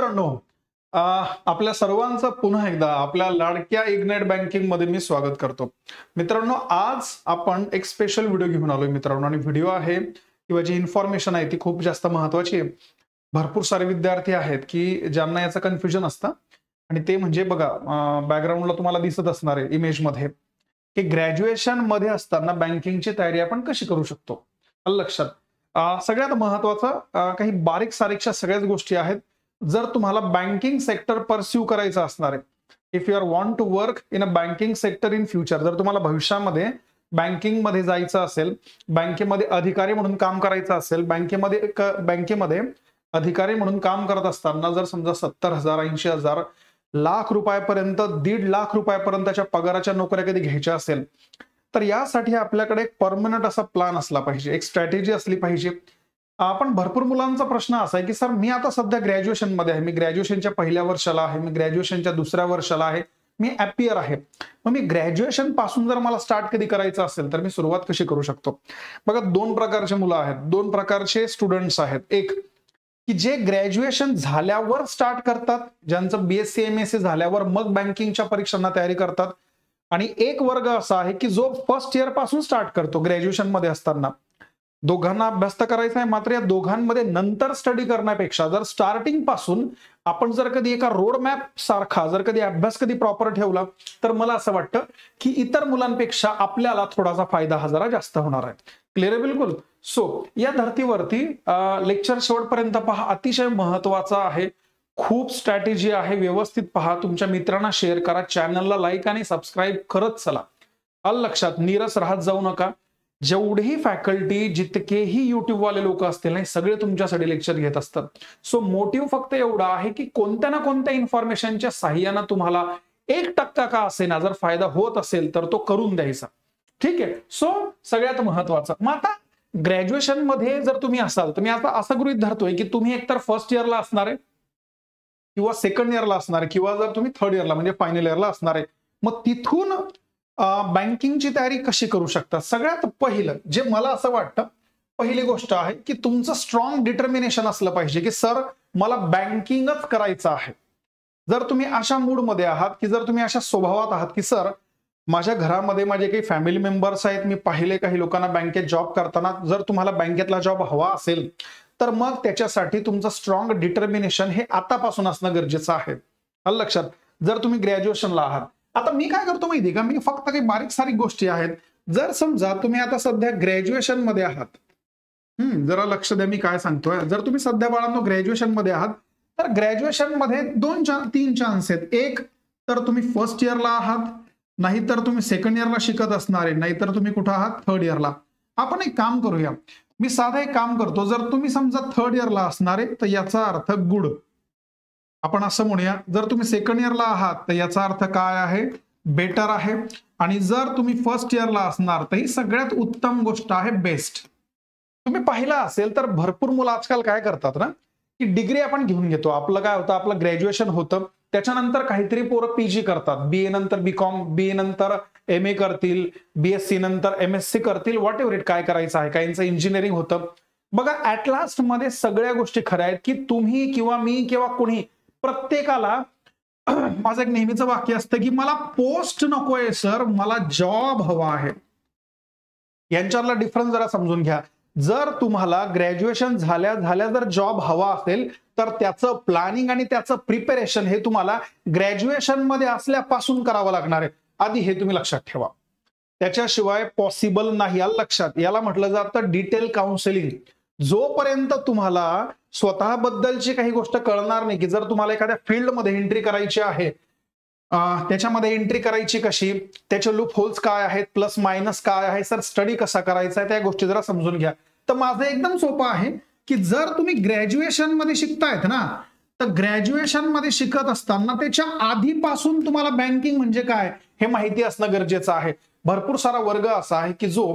मित्रांनो, आपल्या सर्वांचं पुन्हा एकदा आपल्या लाडक्या इग्नाइट बँकिंग मध्ये मी स्वागत करतो। मित्रांनो, आज आपण एक स्पेशल व्हिडिओ घेऊन आलोय मित्रांनो, आणि व्हिडिओ आहे किंवा जी इन्फॉर्मेशन आहे ती खूप जास्त महत्त्वाची आहे। भरपूर सारे विद्यार्थी आहेत की ज्यांना याचं कन्फ्युजन असतं, आणि ते म्हणजे बघा, बॅकग्राऊंडला तुम्हाला दिसत असणार आहे इमेज मध्ये की ग्रॅज्युएशन मध्ये असताना बँकिंगची तयारी आपण कशी करू शकतो। लक्षात, सगळ्यात महत्त्वाचं काही बारीक सारीकच्या सगळ्याच गोष्टी आहेत। जर तुम्हाला बँकिंग सेक्टर परस्यू करायचं असणार आहे, if you are want to work in a banking sector in future, जर तुम्हाला भविष्यामध्ये बँकिंग मध्ये जायचं असेल, बँकेमध्ये अधिकारी म्हणून काम करायचं असेल, बँकेमध्ये अधिकारी म्हणून काम करत असताना जर समजा 70,000, 80,000, लाख रुपयापर्यंत, 1.5 लाख रुपयापर्यंतच्या पगाराच्या नोकऱ्या कधी घ्यायच्या असेल, तर यासाठी आपल्याकडे एक परमनंट असा प्लॅन असला पाहिजे, एक स्ट्रॅटेजी असली पाहिजे। आपण भरपूर मुलांचा प्रश्न असा आहे की सर, मी आता सध्या ग्रॅज्युएशन मध्ये आहे, मी ग्रॅज्युएशनच्या पहिल्या वर्षाला आहे, मी ग्रॅज्युएशनच्या दुसऱ्या वर्षाला आहे, मी ॲपियर आहे, मग मी ग्रॅज्युएशन पासून जर मला स्टार्ट कधी करायचं असेल तर मी सुरुवात कशी करू शकतो। बघा, दोन प्रकारचे मुलं आहेत, दोन प्रकारचे स्टुडंट्स आहेत। एक की जे ग्रॅज्युएशन झाल्यावर स्टार्ट करतात, ज्यांचं BSc MSc झाल्यावर मग बँकिंगच्या परीक्षांना तयारी करतात, आणि एक वर्ग असा आहे की जो फर्स्ट इयर पासून स्टार्ट करतो ग्रॅज्युएशन मध्ये असताना। दोघांना अभ्यास तर करायचा आहे, मात्र या दोघांमध्ये नंतर स्टडी करण्यापेक्षा जर स्टार्टिंग पासून आपण जर कधी एका रोड मॅप सारखा जर कधी अभ्यास कधी प्रॉपर ठेवला, तर मला असं वाटतं की इतर मुलांपेक्षा आपल्याला थोडासा फायदा हा जरा जास्त होणार आहे। क्लिअर आहे बिलकुल। सो या धर्तीवरती लेक्चर शेवटपर्यंत पहा, अतिशय महत्वाचा आहे, खूप स्ट्रॅटेजी आहे, व्यवस्थित पहा, तुमच्या मित्रांना शेअर करा, चॅनलला लाईक आणि सबस्क्राईब करत चला। लक्षात, नीरस राहत जाऊ नका। जेवढेही फॅकल्टी, जितकेही युट्यूब वाले लोक असतील ना, सगळे तुमच्यासाठी लेक्चर घेत असतात। सो मोटिव्ह फक्त एवढा आहे की कोणत्या ना कोणत्या इन्फॉर्मेशनच्या साहाय्याने तुम्हाला 1% का असेना जर फायदा होत असेल तर तो करून द्यायचा। ठीक आहे। सो सगळ्यात महत्वाचं, मग आता ग्रॅज्युएशन मध्ये जर तुम्ही असाल तर मी आता असं गृहीत धरतोय की तुम्ही एकतर फर्स्ट इयरला असणार आहे, किंवा सेकंड इयरला असणार आहे, किंवा जर तुम्ही थर्ड इयरला म्हणजे फायनल इयरला असणार आहे, मग तिथून बँकिंगची तयारी कशी करू शकता। सगळ्यात पहिलं जे मला असं वाटतं, पहिली गोष्ट आहे की तुमचं स्ट्रॉंग डिटर्मिनेशन असलं पाहिजे की सर, मला बँकिंगच करायचं आहे। जर तुम्ही अशा मूडमध्ये आहात, की जर तुम्ही अशा स्वभावात आहात की सर, माझ्या घरामध्ये माझे काही फॅमिली मेंबर्स आहेत, मी पाहिले काही लोकांना बँकेत जॉब करताना, जर तुम्हाला बँकेतला जॉब हवा असेल तर मग त्याच्यासाठी तुमचं स्ट्रॉंग डिटर्मिनेशन हे आतापासून असणं गरजेचं आहे। लक्षात, जर तुम्ही ग्रॅज्युएशनला आहात, आता मी काय करतो माहिती का, मी फक्त काही बारीक सारीक गोष्टी आहेत। जर समजा तुम्ही आता सध्या ग्रॅज्युएशन मध्ये आहात, जरा लक्ष द्या मी काय सांगतोय। जर तुम्ही सध्या बाळांनो ग्रॅज्युएशन मध्ये आहात, तर ग्रॅज्युएशन मध्ये 2-3 चान्स आहेत। एक तर तुम्ही फर्स्ट इयरला आहात, नाहीतर तुम्ही सेकंड इयरला शिकत असणार आहे, नाहीतर तुम्ही कुठं आहात, थर्ड इयरला। आपण एक काम करूया, मी साधं एक काम करतो, जर तुम्ही समजा थर्ड इयरला असणार आहे तर याचा अर्थ गुड, आपण असं म्हणूया। जर तुम्ही सेकंड इयरला आहात तर याचा अर्थ काय आहे, बेटर आहे। आणि जर तुम्ही फर्स्ट इयरला असणार तर ही सगळ्यात उत्तम गोष्ट आहे, बेस्ट। तुम्ही पाहिलं असेल तर भरपूर मुलं आजकाल काय करतात ना, की डिग्री आपण घेऊन घेतो, आपलं काय होतं, आपलं ग्रॅज्युएशन होतं, त्याच्यानंतर काहीतरी पोरं PG करतात, BA नंतर BCom, BA नंतर MA करतील, BSc नंतर MSc करतील, व्हॉट एव्हर इट, काय करायचं आहे, काहींचं इंजिनिअरिंग होतं। बघा, ऍट लास्ट मध्ये सगळ्या गोष्टी खऱ्या आहेत की तुम्ही किंवा मी किंवा कोणी, प्रत्येकाला माझं एक नेहमीचं वाक्य असतं की मला पोस्ट नकोय सर, मला जॉब हवा आहे। यांच्यातला डिफरन्स जरा समजून घ्या। जर तुम्हाला ग्रॅज्युएशन झाल्या झाल्या जर जॉब हवा असेल तर त्याचं प्लॅनिंग आणि त्याचं प्रिपरेशन हे तुम्हाला ग्रॅज्युएशन मध्ये असल्यापासून करावं लागणार आहे, आधी हे तुम्ही लक्षात ठेवा, त्याच्याशिवाय पॉसिबल नाही। लक्षात, याला म्हटलं जातं डिटेल काउन्सिलिंग। जोपर्यंत तुम्हाला स्वतःबद्दलची काही गोष्ट कळणार नाही, की जर तुम्हाला एखाद्या फील्डमध्ये एंट्री करायची आहे, त्याच्यामध्ये एंट्री करायची कशी, त्याचे लूप होल्स काय आहेत, प्लस मायनस काय आहे, सर स्टडी कसा करायचा आहे, त्या गोष्टी जरा समजून घ्या। तर माझं एकदम सोपं आहे की जर तुम्ही ग्रॅज्युएशन मध्ये शिकतायत ना, तर ग्रॅज्युएशन मध्ये शिकत असताना त्याच्या आधीपासून तुम्हाला बँकिंग म्हणजे काय हे माहिती असणं गरजेचं आहे। भरपूर सारा वर्ग असा आहे की जो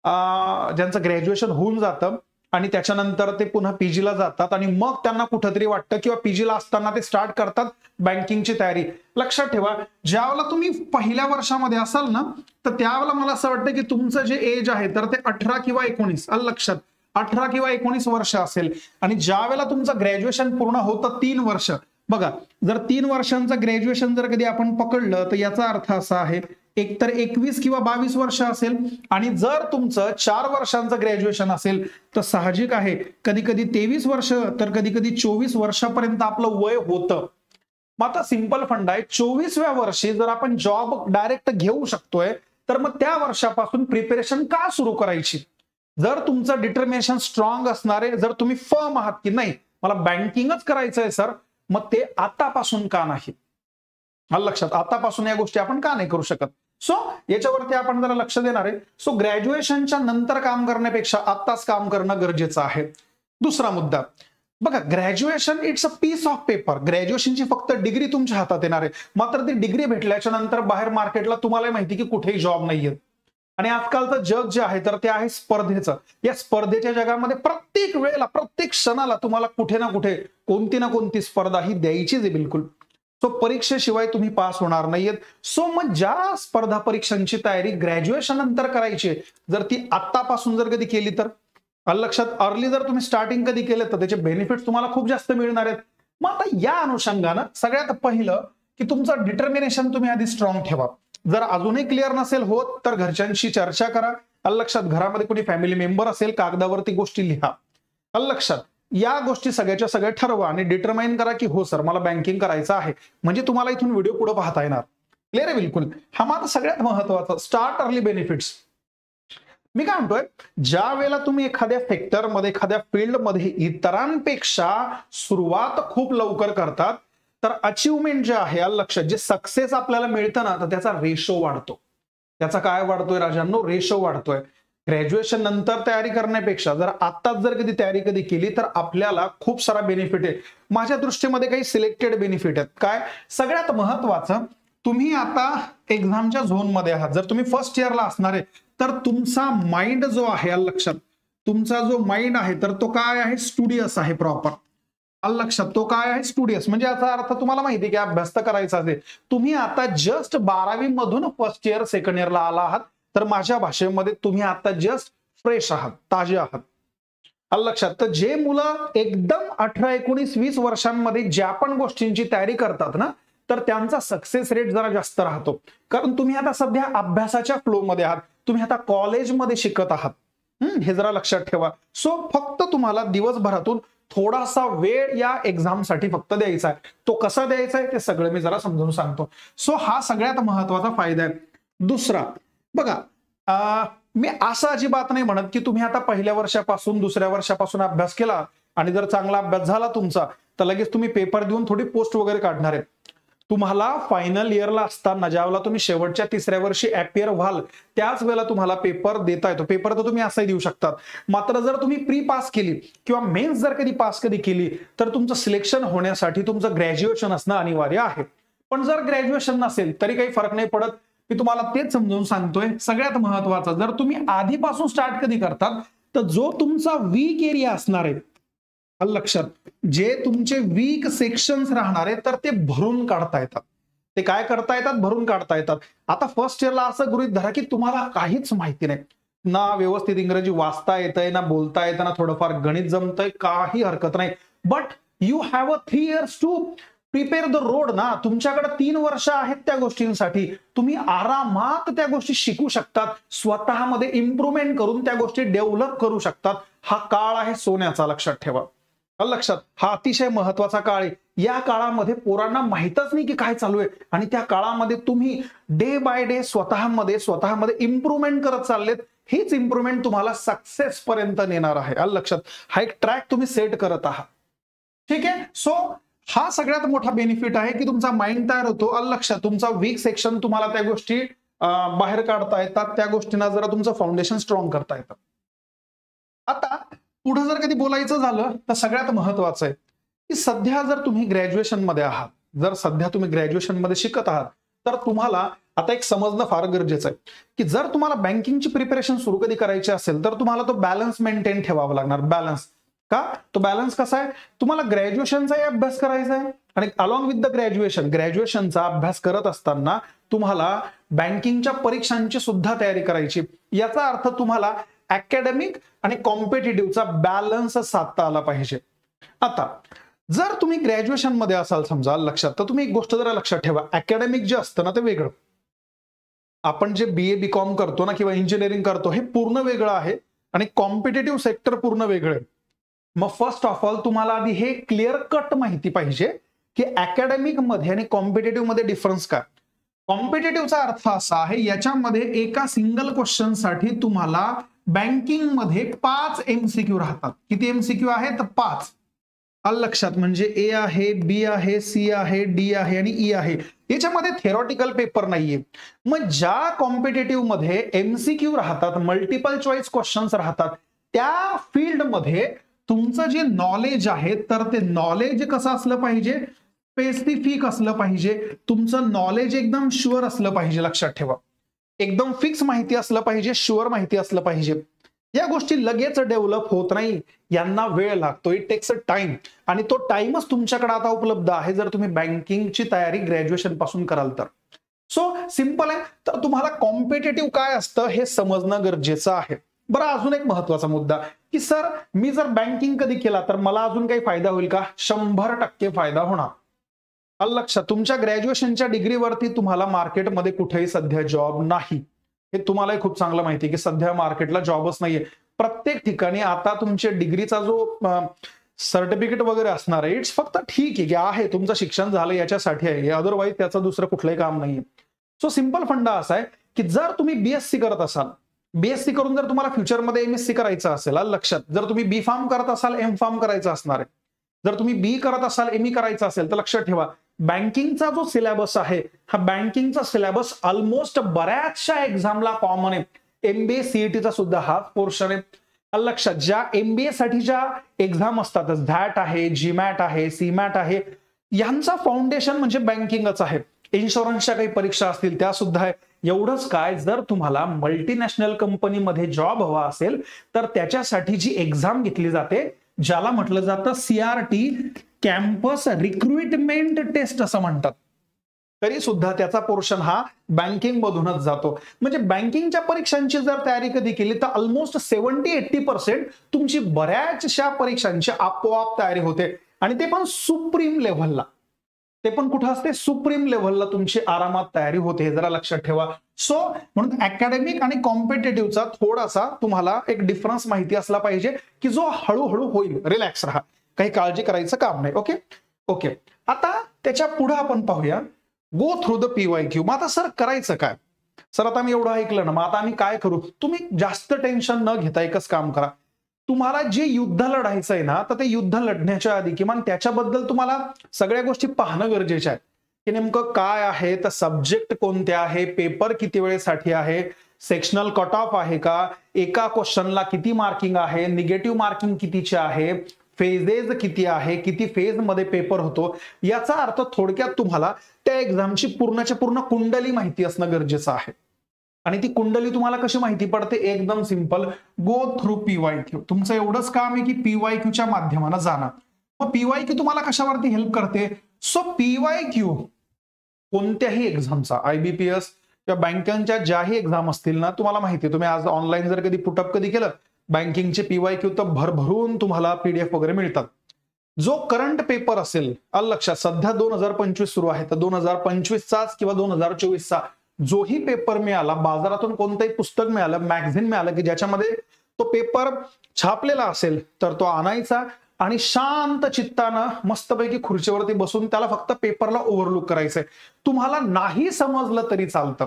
ज्यांचं ग्रॅज्युएशन होऊन जातं आणि त्याच्यानंतर ते पुन्हा PG ला जातात, आणि मग त्यांना कुठंतरी वाटतं, किंवा PG ला असताना ते स्टार्ट करतात बँकिंगची तयारी। लक्षात ठेवा, ज्यावेळेला तुम्ही पहिल्या वर्षामध्ये असाल ना, तर त्यावेळेला मला असं वाटतं की तुमचं जे एज आहे तर ते 18 किंवा 19, लक्षात, 18 किंवा 19 वर्ष असेल, आणि ज्या वेळेला तुमचं ग्रॅज्युएशन पूर्ण होतं 3 वर्ष, बघा, जर 3 वर्षांचं ग्रॅज्युएशन जर कधी आपण पकडलं तर याचा अर्थ असा आहे, एकतर 21 किंवा 22 वर्ष असेल, आणि जर तुमचं 4 वर्षांचं ग्रॅज्युएशन असेल तर साहजिक आहे कधी कधी 23 वर्ष तर कधी कधी 24 वर्षापर्यंत आपलं वय होतं. मग आता सिंपल फंड आहे, 24व्या वर्षी जर आपण जॉब डायरेक्ट घेऊ शकतोय तर मग त्या वर्षापासून प्रिपरेशन का सुरू करायची? जर तुमचं डिटर्मिनेशन स्ट्रॉंग असणारे, जर तुम्ही फर्म आहात की नाही मला बँकिंगच करायचं आहे सर, मग ते आतापासून का नाही? लक्षात, आतापासून या गोष्टी आपण का नाही करू शकत? सो याच्यावरती आपण जरा लक्ष देणार आहे. सो ग्रॅज्युएशनच्या नंतर काम करण्यापेक्षा आत्ताच काम करणं गरजेचं आहे. दुसरा मुद्दा बघा, graduation it's a piece of paper. ग्रॅज्युएशनची फक्त डिग्री तुमच्या हातात येणार आहे, मात्र ती डिग्री भेटल्याच्या नंतर बाहेर मार्केटला तुम्हाला माहिती की कुठेही जॉब नाहीये. आणि आजकालचं जग जे आहे तर ते आहे स्पर्धेचं. या स्पर्धेच्या जगामध्ये प्रत्येक वेळेला प्रत्येक क्षणाला तुम्हाला कुठे ना कुठे कोणती ना कोणती स्पर्धा ही द्यायचीच आहे बिलकुल. सो परीक्षेशिवाय तुम्ही पास होणार नाहीयेत. सो मग ज्या स्पर्धा परीक्षांची तयारी ग्रॅज्युएशन नंतर करायची जर ती आतापासून जर कधी केली तर लक्षात, अर्ली जर तुम्ही स्टार्टिंग कधी केलं तर त्याचे बेनिफिट्स तुम्हाला खूप जास्त मिळणार आहेत. मग आता या अनुषंगानं सगळ्यात पहिलं की तुमचं डिटर्मिनेशन तुम्ही आधी स्ट्रॉंग ठेवा. जर अजूनही क्लिअर नसेल होत तर घरच्यांशी चर्चा करा. लक्षात, घरामध्ये कोणी फॅमिली मेंबर असेल कागदावरती गोष्टी लिहा. लक्षात, या गोष्टी सगळ्याच्या सगळ्या ठरवा आणि डिटरमाइन करा की हो सर मला बँकिंग करायचं आहे, म्हणजे तुम्हाला इथून व्हिडिओ पुढे पाहता येणार. क्लिअर आहे बिलकुल. हा माझा सगळ्यात महत्वाचा, स्टार्ट अर्ली बेनिफिट्स. मी काय म्हणतोय, ज्या वेळेला तुम्ही एखाद्या सेक्टरमध्ये एखाद्या फील्डमध्ये इतरांपेक्षा सुरुवात खूप लवकर करतात तर अचिव्हमेंट जे आहे लक्षात, जे सक्सेस आपल्याला मिळतं ना तर त्याचा रेशो वाढतो. त्याचा काय वाढतोय राजांनो? रेशो वाढतोय. ग्रॅज्युएशन नंतर तयारी करण्यापेक्षा जर आत्ताच जर कधी केली तर आपल्याला खूप सारा बेनिफिट आहे. माझ्या दृष्टीमध्ये काही सिलेक्टेड बेनिफिट आहेत. काय? सगळ्यात महत्वाचं, तुम्ही आता एक्झामच्या झोनमध्ये आहात. जर तुम्ही फर्स्ट इयरला असणार आहे तर तुमचा माइंड जो आहे लक्षात, तुमचा जो माइंड आहे तर तो काय आहे? स्टुडियस आहे प्रॉपर. लक्षात, तो काय आहे? स्टुडियस. म्हणजे याचा अर्थ तुम्हाला माहिती आहे की अभ्यास तर करायचा आहे. तुम्ही आता जस्ट 12वी मधून फर्स्ट इयर सेकंड इयरला आला आहात तर माझ्या भाषेमध्ये तुम्ही आता जस्ट फ्रेश आहात, ताजे आहात. लक्षात, तर जे मुलं एकदम 18, 19, 20 वर्षांमध्ये ज्या पण गोष्टींची तयारी करतात ना तर त्यांचा सक्सेस रेट जरा जास्त राहतो. कारण तुम्ही आता सध्या अभ्यासाच्या फ्लो मध्ये आहात, तुम्ही आता कॉलेजमध्ये शिकत आहात. हे जरा लक्षात ठेवा. सो फक्त तुम्हाला दिवसभरातून थोडासा वेळ या एक्झामसाठी फक्त द्यायचा आहे. तो कसा द्यायचा आहे ते सगळं मी जरा समजावून सांगतो. सो हा सगळ्यात महत्वाचा फायदा आहे. दुसरा बघा, मी असं अजिबात नाही म्हणत की तुम्ही आता पहिल्या वर्षापासून दुसऱ्या वर्षापासून अभ्यास केला आणि जर चांगला अभ्यास झाला तुमचा तर लगेच तुम्ही पेपर देऊन थोडी पोस्ट वगैरे काढणार आहे. तुम्हाला फायनल इयरला असताना ज्यावेळेला तुम्ही शेवटच्या 3ऱ्या वर्षी अपियर व्हाल त्याच वेळेला तुम्हाला पेपर देता येतो. पेपर तर तुम्ही असाही देऊ शकतात. मात्र जर तुम्ही प्री पास केली किंवा मेन्स जर कधी पास केली तर तुमचं सिलेक्शन होण्यासाठी तुमचं ग्रॅज्युएशन असणं अनिवार्य आहे. पण जर ग्रॅज्युएशन नसेल तरी काही फरक नाही पडत. मी तुम्हाला तेच समजावून सांगतोय. सगळ्यात महत्वाचं, जर तुम्ही आधीपासून स्टार्ट कधी करतात तर जो तुमचा वीक एरिया असणार आहे लक्षात, जे तुमचे वीक सेक्शन्स राहणार आहे तर ते भरून काढता येतात. ते काय करता येतात? भरून काढता येतात. आता फर्स्ट इयरला असं गृहीत धरा की तुम्हाला काहीच माहिती नाही, ना व्यवस्थित इंग्रजी वाचता येतंय, ना बोलता येतं, ना थोडंफार गणित जमतंय, काही हरकत नाही. But you have a 3 years to prepare the road ना. तुमच्याकडे 3 वर्ष आहेत त्या गोष्टींसाठी. तुम्ही आरामात त्या गोष्टी शिकू शकतात, स्वतःमध्ये इम्प्रुव्हमेंट करून त्या गोष्टी डेव्हलप करू शकतात. हा काळ आहे सोन्याचा, लक्षात ठेवा. लक्षात, हा अतिशय महत्वाचा काळ आहे. या काळामध्ये पोरांना माहितच नाही की काय चालू आहे आणि त्या काळामध्ये तुम्ही डे बाय डे स्वतःमध्ये इम्प्रुव्हमेंट करत चाललेत. हीच इम्प्रुव्हमेंट तुम्हाला सक्सेस पर्यंत नेणार आहे. लक्षात, हा एक ट्रॅक तुम्ही सेट करत आहात. ठीक आहे. सो हा सगळ्यात मोठा बेनिफिट आहे की तुमचा माइंड तयार होतो. लक्षात, तुमचा वीक सेक्शन तुम्हाला त्या गोष्टी बाहेर काढता येतात, त्या गोष्टींना जरा तुमचं फाउंडेशन स्ट्रॉंग करता येतं. आता पुढे जर कधी बोलायचं झालं तर सगळ्यात महत्वाचं आहे की सध्या जर तुम्ही ग्रॅज्युएशन मध्ये आहात, जर सध्या तुम्ही ग्रॅज्युएशन मध्ये शिकत आहात तर तुम्हाला आता एक समजणं फार गरजेचं आहे की जर तुम्हाला बँकिंगची प्रिपरेशन सुरू कधी करायची असेल तर तुम्हाला तो बॅलन्स मेंटेन ठेवावा लागणार. बॅलन्स का? तो बॅलन्स कसा आहे? तुम्हाला ग्रॅज्युएशनचाही अभ्यास करायचा आहे आणि अलॉंग विथ द ग्रॅज्युएशनचा अभ्यास करत असताना तुम्हाला बँकिंगच्या परीक्षांची सुद्धा तयारी करायची. याचा अर्थ तुम्हाला अकॅडमिक आणि कॉम्पिटिटिव्हचा बॅलन्स साधता आला पाहिजे. आता जर तुम्ही ग्रॅज्युएशन मध्ये असाल समजा लक्षात, तर तुम्ही एक गोष्ट जरा लक्षात ठेवा, अकॅडमिक जे असतं ना ते वेगळं, आपण जे BA BCom करतो ना किंवा इंजिनिअरिंग करतो हे पूर्ण वेगळं आहे आणि कॉम्पिटेटिव्ह सेक्टर पूर्ण वेगळं आहे. मग फर्स्ट ऑफ ऑल तुम्हाला आधी हे क्लिअर कट माहिती पाहिजे की अकॅडमिक मध्ये आणि कॉम्पिटेटिव्ह मध्ये डिफरन्स काय. कॉम्पिटेटिव्हचा अर्थ असा आहे याच्यामध्ये एका सिंगल क्वेश्चन साठी तुम्हाला बँकिंग मध्ये 5 MCQ राहतात. किती MCQ आहेत? 5. आलं लक्षात. म्हणजे ए आहे, बी आहे, सी आहे, डी आहे आणि ई आहे. याच्यामध्ये थेरॉटिकल पेपर नाहीये. मग ज्या कॉम्पिटेटिव्ह मध्ये MCQ राहतात, मल्टिपल चॉईस क्वेश्चन्स राहतात, त्या फील्डमध्ये तुमचं जे नॉलेज आहे तर ते नॉलेज कसं असलं पाहिजे? स्पेसिफिक असलं पाहिजे. तुमचं नॉलेज एकदम शुअर असलं पाहिजे. लक्षात ठेवा, एकदम फिक्स माहिती असलं पाहिजे, शुअर माहिती असलं पाहिजे. या गोष्टी लगेच डेव्हलप होत नाही, यांना वेळ लागतो. It takes a time. आणि तो टाइमच तुमच्याकडे आता उपलब्ध आहे जर तुम्ही बँकिंगची तयारी ग्रॅज्युएशन पासून कराल तर. सो सिंपल आहे. तर तुम्हाला कॉम्पिटेटिव्ह काय असतं हे समजणं गरजेचं आहे. बरं, अजून एक महत्वाचा मुद्दा की सर मी जर बँकिंग कधी केला तर मला अजून काही फायदा होईल का? 100% फायदा होणार. लक्षात, तुमच्या ग्रॅज्युएशनच्या डिग्रीवरती तुम्हाला मार्केटमध्ये कुठेही सध्या जॉब नाही. हे तुम्हाला खूप चांगलं माहिती आहे की सध्या मार्केटला जॉबच नाहीये. प्रत्येक ठिकाणी आता तुमच्या डिग्रीचा जो सर्टिफिकेट वगैरे असणार आहे, इट्स फक्त ठीक आहे की आहे तुमचं शिक्षण झालं याच्यासाठी आहे, अदरवाईज त्याचं दुसरं कुठलंही काम नाहीये. सो सिंपल फंडा असा आहे की जर तुम्ही BSc करत असाल, BSc करून जर तुम्हाला फ्युचरमध्ये MSc करायचं असेल, लक्षात, जर तुम्ही B फार्म करत असाल M फार्म करायचं असणार आहे. जर तुम्ही B करत असाल ME करायचं असेल तर लक्षात ठेवा बँकिंगचा जो सिलेबस आहे हा बँकिंगचा सिलेबस ऑलमोस्ट बऱ्याचशा एक्झामला कॉमन आहे. MBA CETचा सुद्धा हा पोर्शन आहे. लक्षात, ज्या MBA साठी ज्या एक्झाम असतात, झॅट आहे, GMAT आहे, CMAT आहे, यांचा फाउंडेशन म्हणजे बँकिंगच आहे. इन्शुरन्सच्या काही परीक्षा असतील त्या सुद्धा आहे. एवढंच काय, जर तुम्हाला मल्टीनॅशनल कंपनीमध्ये जॉब हवा असेल तर त्याच्यासाठी जी एक्झाम घेतली जाते ज्याला म्हटलं जातं CRT, कॅम्पस रिक्रुटमेंट टेस्ट असं म्हणतात, तरी सुद्धा त्याचा पोर्शन हा बँकिंग मधूनच जातो. म्हणजे बँकिंगच्या परीक्षांची जर तयारी कधी केली तर ऑलमोस्ट 70-80% तुमची बऱ्याचशा परीक्षांची आपोआप तयारी होते. आणि ते पण सुप्रीम लेव्हलला. ते पण कुठं असते? सुप्रीम लेव्हलला तुमची आरामात तयारी होते. हे जरा लक्षात ठेवा. सो म्हणून अकॅडमिक आणि कॉम्पिटेटिव्हचा थोडासा तुम्हाला एक डिफरन्स माहिती असला पाहिजे की जो हळूहळू होईल. रिलॅक्स राहा, काही काळजी करायचं काम नाही. ओके. आता त्याच्या पुढे आपण पाहूया गो थ्रू द PYQ. मग आता सर करायचं काय? सर आता मी एवढं ऐकलं ना, मग आता आम्ही काय करू? तुम्ही जास्त टेन्शन न घेता एकच काम करा. तुम्हाला जे युद्ध लढायचं आहे ना, तर ते युद्ध लढण्याच्या आधी किमान त्याच्याबद्दल तुम्हाला सगळ्या गोष्टी पाहणं गरजेचं आहे की नेमकं काय आहे, तर सब्जेक्ट कोणते आहे, पेपर किती वेळेसाठी आहे, सेक्शनल कट ऑफ आहे का, एका क्वेश्चनला किती मार्किंग आहे, निगेटिव्ह मार्किंग कितीचे आहे, फेजेस किती आहे, किती फेज मध्ये पेपर होतो. याचा अर्थ थोडक्यात तुम्हाला त्या एक्झामची पूर्णच्या पूर्ण कुंडली माहिती असणं गरजेचं आहे. आणि ती कुंडली तुम्हाला कशी माहिती पडते? एकदम सिंपल, गो थ्रू PYQ. तुमचं एवढंच काम आहे की PYQच्या माध्यमानं जाणं. मग PYQ तुम्हाला कशावरती हेल्प करते? सो PYQ कोणत्याही एक्झामचा, IBPS किंवा बँकांच्या ज्याही एक्झाम असतील ना, तुम्हाला माहिती आहे, तुम्ही आज ऑनलाईन जर कधी पुटअप कधी केलं बँकिंगचे PYQ तर भरभरून तुम्हाला PDF वगैरे मिळतात. जो करंट पेपर असेल, लक्षात, सध्या 2025 सुरू आहे, तर 2025चाच किंवा 2024चा जोही पेपर मिळाला, बाजारातून कोणतंही पुस्तक मिळालं, मॅगझिन मिळालं की ज्याच्यामध्ये तो पेपर छापलेला असेल तर तो आणायचा आणि शांत चित्तानं मस्तपैकी खुर्चीवरती बसून त्याला फक्त पेपरला ओव्हरलुक करायचंय. तुम्हाला नाही समजलं तरी चालतं,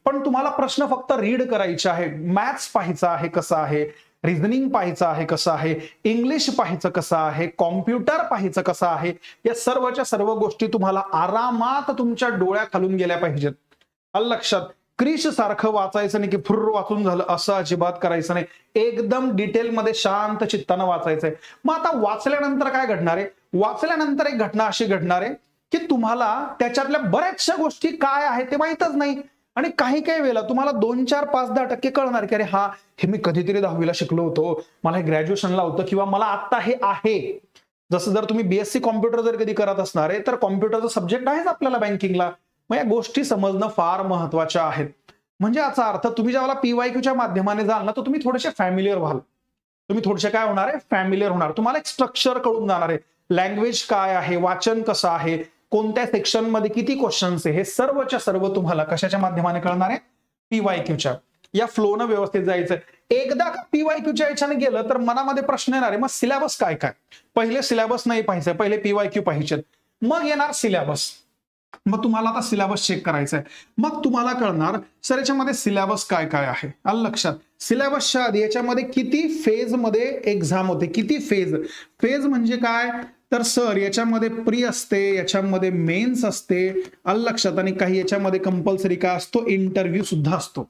पण तुम्हाला प्रश्न फक्त रीड करायचे आहे. मॅथ्स पाहायचं आहे कसं आहे, रिझनिंग पाहायचं आहे कसं आहे, इंग्लिश पाहायचं कसं आहे, कॉम्प्युटर पाहायचं कसं आहे. या सर्वच्या सर्व गोष्टी तुम्हाला आरामात तुमच्या डोळ्याखालून गेल्या पाहिजेत. लक्षात, क्रिश सारखं वाचायचं नाही की फुर्र वाचून झालं असं अजिबात करायचं नाही. एकदम डिटेलमध्ये शांत चित्तानं वाचायचंय. मग आता वाचल्यानंतर काय घडणार आहे? वाचल्यानंतर एक घटना अशी घडणार आहे की तुम्हाला त्याच्यातल्या बऱ्याचशा गोष्टी काय आहेत ते माहितच नाही. आणि काही वेळेला तुम्हाला 2, 4, 5, 10% कळणार की अरे हा, हे मी कधीतरी 10वीला शिकलो होतो, मला हे ग्रॅज्युएशनला होतं किंवा मला आता हे आहे. जसं जर तुम्ही BSc कॉम्प्युटर जर कधी करत असणार आहे तर कॉम्प्युटरचा सब्जेक्ट आहेच आपल्याला बँकिंगला. मग या गोष्टी समजणं फार महत्वाच्या आहेत. म्हणजे याचा अर्थ तुम्ही ज्यावेळेला PYQच्या माध्यमाने जाल ना, तर तुम्ही थोडेसे फॅमिलियर व्हाल. तुम्ही थोडेसे काय होणार आहे? फॅमिलियर होणार. तुम्हाला एक स्ट्रक्चर कळून जाणार आहे. लँग्वेज काय आहे, वाचन कसं आहे, कोणत्या सेक्शन मध्ये किती क्वेश्चन्स आहे, हे सर्वच्या सर्व तुम्हाला कशाच्या माध्यमाने कळणार आहे, पीवायक्यूच्या या फ्लोनं व्यवस्थित जायचं. एकदा का पीवायक्यूच्या याच्याने गेलं तर मनामध्ये प्रश्न येणार आहे, मग सिलेबस काय काय. पहिले सिलेबस नाही पाहिजे, पहिले पीवायक्यू पाहिजे, मग येणार सिलेबस. मग तुम्हाला आता सिलेबस चेक करायचा आहे. मग तुम्हाला कळणार सर याच्यामध्ये सिलेबस काय काय आहे. आलं लक्षात. सिलेबसच्या आधी याच्यामध्ये किती फेज मध्ये एक्झाम होते, किती फेज. फेज म्हणजे काय तर सर याच्यामध्ये प्री असते, याच्यामध्ये मेन्स असते. आलं लक्षात. आणि काही याच्यामध्ये कंपल्सरी काय असतो, इंटरव्ह्यू सुद्धा असतो.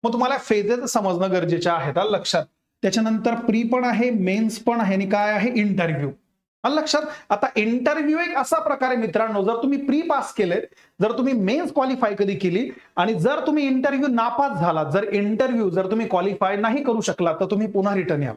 मग तुम्हाला फेजेस समजणं गरजेचे आहेत. आलं लक्षात. त्याच्यानंतर प्री पण आहे, मेन्स पण आहे आणि काय आहे, इंटरव्ह्यू. आलं लक्षात. आता इंटरव्ह्यू एक असा प्रकार आहे मित्रांनो, जर तुम्ही प्री पास केले, जर तुम्ही मेन्स क्वालिफाय कधी केली आणि जर तुम्ही इंटरव्ह्यू नापास झाला, जर तुम्ही क्वालिफाय नाही करू शकला तर तुम्ही पुन्हा रिटर्न या.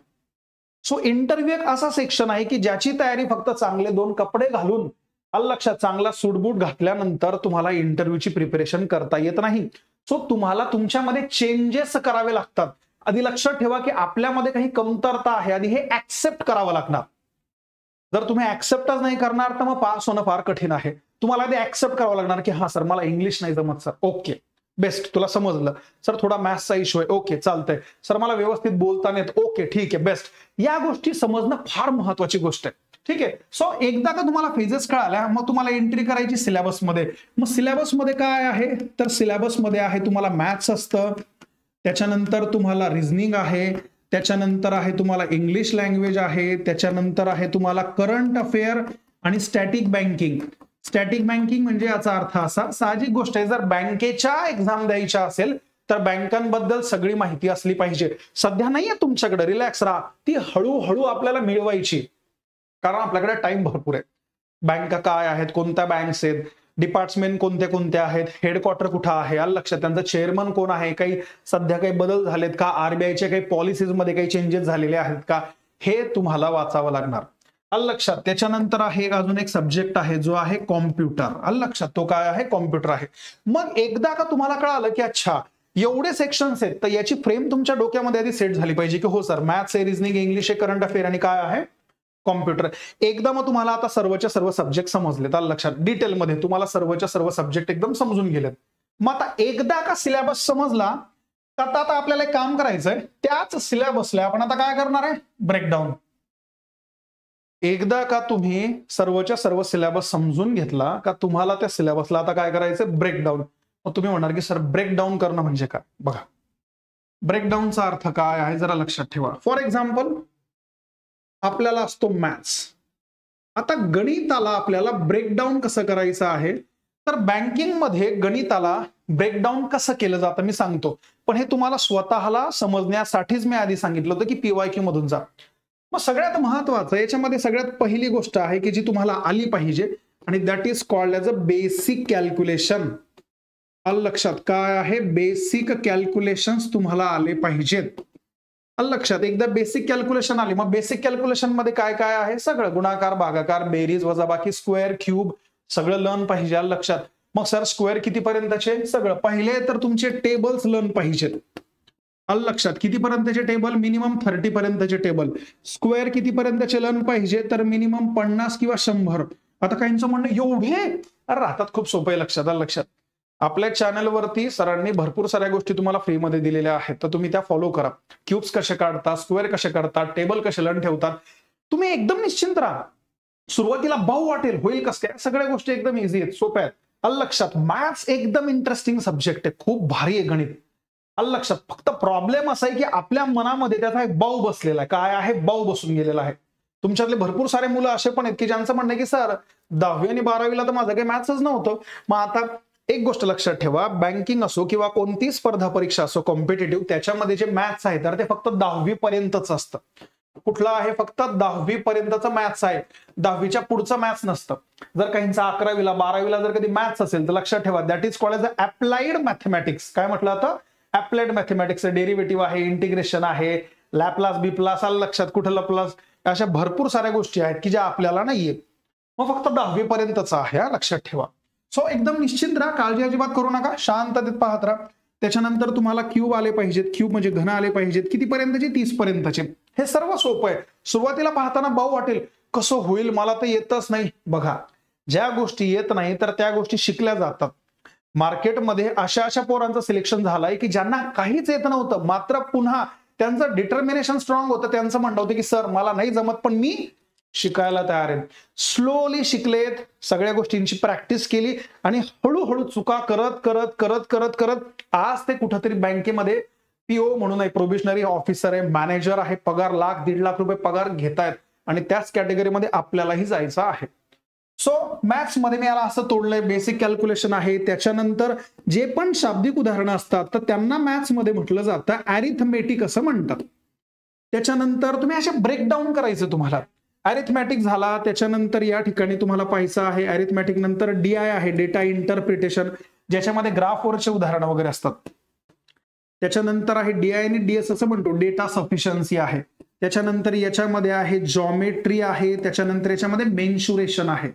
सो इंटरव्ह्यू एक असा सेक्शन आहे की ज्याची तयारी फक्त चांगले 2 कपडे घालून, आलं लक्षात, चांगला सूटबूट घातल्यानंतर तुम्हाला इंटरव्ह्यूची प्रिपरेशन करता येत नाही. सो तुम्हाला तुमच्यामध्ये चेंजेस करावे लागतात. आधी लक्षात ठेवा की आपल्यामध्ये काही कमतरता आहे, आधी हे ऍक्सेप्ट करावं लागणार. जर तुम्ही ऍक्सेप्टच नाही करणार तर मग पास होणं फार कठीण आहे. तुम्हाला आधी ऍक्सेप्ट करावं लागणार की हा सर मला इंग्लिश नाही जमत सर, ओके बेस्ट, तुला समजलं. सर थोडा मॅथ्सचा इश्यू आहे, ओके चालतंय. सर मला व्यवस्थित बोलता नाही येत, ओके ठीक आहे बेस्ट. या गोष्टी समजणं फार महत्वाची गोष्ट आहे. ठीक आहे. सो एकदा का तुम्हाला फेजेस कळाल्या मग तुम्हाला एंट्री करायची सिलेबसमध्ये. मग सिलेबसमध्ये काय आहे तर सिलेबसमध्ये आहे तुम्हाला मॅथ्स असतं, त्याच्यानंतर तुम्हाला रिझनिंग आहे, त्याच्यानंतर आहे तुम्हाला इंग्लिश लँग्वेज आहे, त्याच्यानंतर आहे तुम्हाला करंट अफेअर आणि स्टॅटिक बँकिंग. स्टॅटिक बँकिंग म्हणजे याचा अर्थ असा, साहजिक गोष्ट आहे, जर बँकेच्या एक्झाम द्यायच्या असेल तर बँकांबद्दल सगळी माहिती असली पाहिजे. सध्या नाहीये तुमच्याकडे, रिलॅक्स राहा, ती हळूहळू आपल्याला मिळवायची, कारण आपल्याकडे टाइम भरपूर आहे. बँका काय आहेत, कोणत्या बँक्स आहेत, डिपार्टमेंट कोणते कोणते आहेत, हेडक्वार्टर कुठं आहे, आलं लक्षात, त्यांचं चेअरमन कोण आहे, काही सध्या काही बदल झालेत का, आरबीआयच्या काही पॉलिसीज मध्ये काही चेंजेस झालेले आहेत का, हे तुम्हाला वाचावं लागणार. आलं लक्षात. त्याच्यानंतर आहे अजून एक सब्जेक्ट आहे जो आहे कॉम्प्युटर. आलं लक्षात. तो काय आहे, कॉम्प्युटर आहे. मग एकदा का तुम्हाला कळालं की अच्छा एवढे सेक्शन्स आहेत, तर याची फ्रेम तुमच्या डोक्यामध्ये आधी सेट झाली पाहिजे की हो सर मॅथ्स आहे, रिझनिंग, इंग्लिश आहे, करंट अफेअर आणि काय आहे, कॉम्प्युटर. एकदा मग तुम्हाला आता सर्वच्या सर्व सब्जेक्ट समजलेत. आलं लक्षात. डिटेलमध्ये तुम्हाला सर्वच्या सर्व सब्जेक्ट एकदम समजून गेलेत. मग आता एकदा का सिलेबस समजला तर आता आपल्याला एक काम करायचंय, त्याच सिलेबसला आपण आता काय करणार आहे, ब्रेकडाऊन. एकदा का तुम्ही सर्वच्या सर्व सिलेबस समजून घेतला का तुम्हाला त्या सिलेबसला आता काय करायचं, ब्रेकडाऊन. मग तुम्ही म्हणणार की सर ब्रेकडाऊन करणं म्हणजे काय. बघा ब्रेकडाऊनचा अर्थ काय आहे जरा लक्षात ठेवा. फॉर एक्झाम्पल आपल्याला असतो मॅथ्स. आता गणिताला आपल्याला ब्रेकडाऊन कसं करायचं आहे, तर बँकिंग मध्ये गणिताला ब्रेकडाऊन कसं केलं जातं मी सांगतो, पण हे तुम्हाला स्वतःला समजण्यासाठीच मी आधी सांगितलं होतं की पीवायक्यू मधून जा. मग सगळ्यात महत्वाचं याच्यामध्ये सगळ्यात पहिली गोष्ट आहे की जी तुम्हाला आली पाहिजे आणि that is called as a basic calculation. आलं लक्षात. काय आहे, बेसिक कॅल्क्युलेशन्स तुम्हाला आले पाहिजेत. आलं लक्षात. एकदा बेसिक कॅल्क्युलेशन आली मग बेसिक कॅल्क्युलेशन मध्ये काय काय आहे, सगळं गुणाकार, भागाकार, बेरीज, वजाबाकी, स्क्वेअर, क्यूब सगळं लर्न पाहिजे. आलं लक्षात. मग सर स्क्वेअर कितीपर्यंतचे, सगळं पहिले तर तुमचे टेबल्स लर्न पाहिजेत. आलं लक्षात. कितीपर्यंतचे टेबल, मिनिमम 30 पर्यंतचे टेबल. स्क्वेअर कितीपर्यंतचे लर्न पाहिजे तर मिनिमम 50 किंवा 100. आता काहींचं म्हणणं एवढे अरे राहतात, खूप सोपं आहे. लक्षात. आलं लक्षात. आपल्या चॅनलवरती सरांनी भरपूर साऱ्या गोष्टी तुम्हाला फ्रीमध्ये दिलेल्या आहेत, तर तुम्ही त्या फॉलो करा. क्यूब्स कसे काढतात, स्क्वेअर कसे करतात, टेबल कसे लर्न ठेवतात, तुम्ही एकदम निश्चिंत राहा. सुरुवातीला भाऊ वाटेल होईल कसं काय, सगळ्या गोष्टी एकदम इझी आहेत, सोप्या आहेत. आलं लक्षात. मॅथ्स एकदम इंटरेस्टिंग सब्जेक्ट आहे, खूप भारी आहे गणित. आलं लक्षात. फक्त प्रॉब्लेम असा आहे की आपल्या मनामध्ये त्याचा एक बाऊ बसलेला आहे. काय आहे, बाऊ बसून गेलेला आहे. तुमच्यातले भरपूर सारे मुलं असे पण आहेत की ज्यांचं म्हणणं आहे की सर 10वी आणि 12वीला तर माझं काही मॅथ्सच नव्हतं. मग आता एक गोष्ट लक्षात ठेवा, बँकिंग असो किंवा कोणती स्पर्धा परीक्षा असो कॉम्पिटेटिव्ह, त्याच्यामध्ये जे मॅथ्स आहे तर ते फक्त 10वी पर्यंतच असतं. कुठलं आहे, फक्त 10वी पर्यंतचं मॅथ्स आहे, 10वीच्या पुढचं मॅथ्स नसतं. जर काहींचा 11वीला 12वीला जर कधी मॅथ्स असेल तर लक्षात ठेवा that is called as applied mathematics. काय म्हटलं आता, अप्लाइड मॅथमॅटिक्स. डेरिव्हेटिव्ह आहे, इंटिग्रेशन आहे, लॅपलास बिप्लास, आलं लक्षात, कुठं लॅपलास, अशा भरपूर साऱ्या गोष्टी आहेत की ज्या आपल्याला नाहीये. मग फक्त 10वी पर्यंतच आहे, लक्षात ठेवा. सो एकदम निश्चिंत राहा, काळजी अजिबात करू नका, शांततेत पाहत राहा. त्याच्यानंतर तुम्हाला क्यूब आले पाहिजेत. क्यूब म्हणजे घन आले पाहिजेत. कितीपर्यंतचे, 30 पर्यंतचे. हे सर्व सोपं आहे. सुरुवातीला पाहताना भाऊ वाटेल कसं होईल, मला तर येतच नाही. बघा, ज्या गोष्टी येत नाही तर त्या गोष्टी शिकल्या जातात. मार्केटमध्ये अशा पोरांचं सिलेक्शन झालंय की ज्यांना काहीच येत नव्हतं, मात्र पुन्हा त्यांचं डिटर्मिनेशन स्ट्रॉंग होतं. त्यांचं म्हणणं होतं की सर मला नाही जमत पण मी शिकायला तयार आहे. स्लोली शिकलेत, सगळ्या गोष्टींची प्रॅक्टिस केली आणि हळूहळू चुका करत करत करत करत करत आज ते कुठेतरी बँकेमध्ये पीओ म्हणून आहे, प्रोबेशनरी ऑफिसर आहे, मॅनेजर आहे, पगार लाख 1.5 लाख रुपये पगार घेतायत आणि त्याच कॅटेगरीमध्ये आपल्यालाही जायचं आहे. सो मॅथ्स मध्ये मी याला असं तोडलंय, बेसिक कॅल्क्युलेशन आहे. त्याच्यानंतर जे पण शाब्दिक उदाहरणं असतात तर त्यांना मॅथ्स मध्ये म्हटलं जातं अरिथमेटिक असं म्हणतात. त्याच्यानंतर तुम्ही असे ब्रेकडाऊन करायचं. तुम्हाला अरिथमॅटिक झाला, त्याच्यानंतर या ठिकाणी तुम्हाला पाहायचं आहे अरिथमॅटिक नंतर डीआय आहे, डेटा इंटरप्रिटेशन, ज्याच्यामध्ये ग्राफवरचे उदाहरणं वगैरे असतात. त्याच्यानंतर आहे डीआय आणि डीएस असं म्हणतो, डेटा सफिशियन्सी आहे. त्याच्यानंतर याच्यामध्ये आहे जॉमेट्री आहे, त्याच्यानंतर याच्यामध्ये मेन्शुरेशन आहे.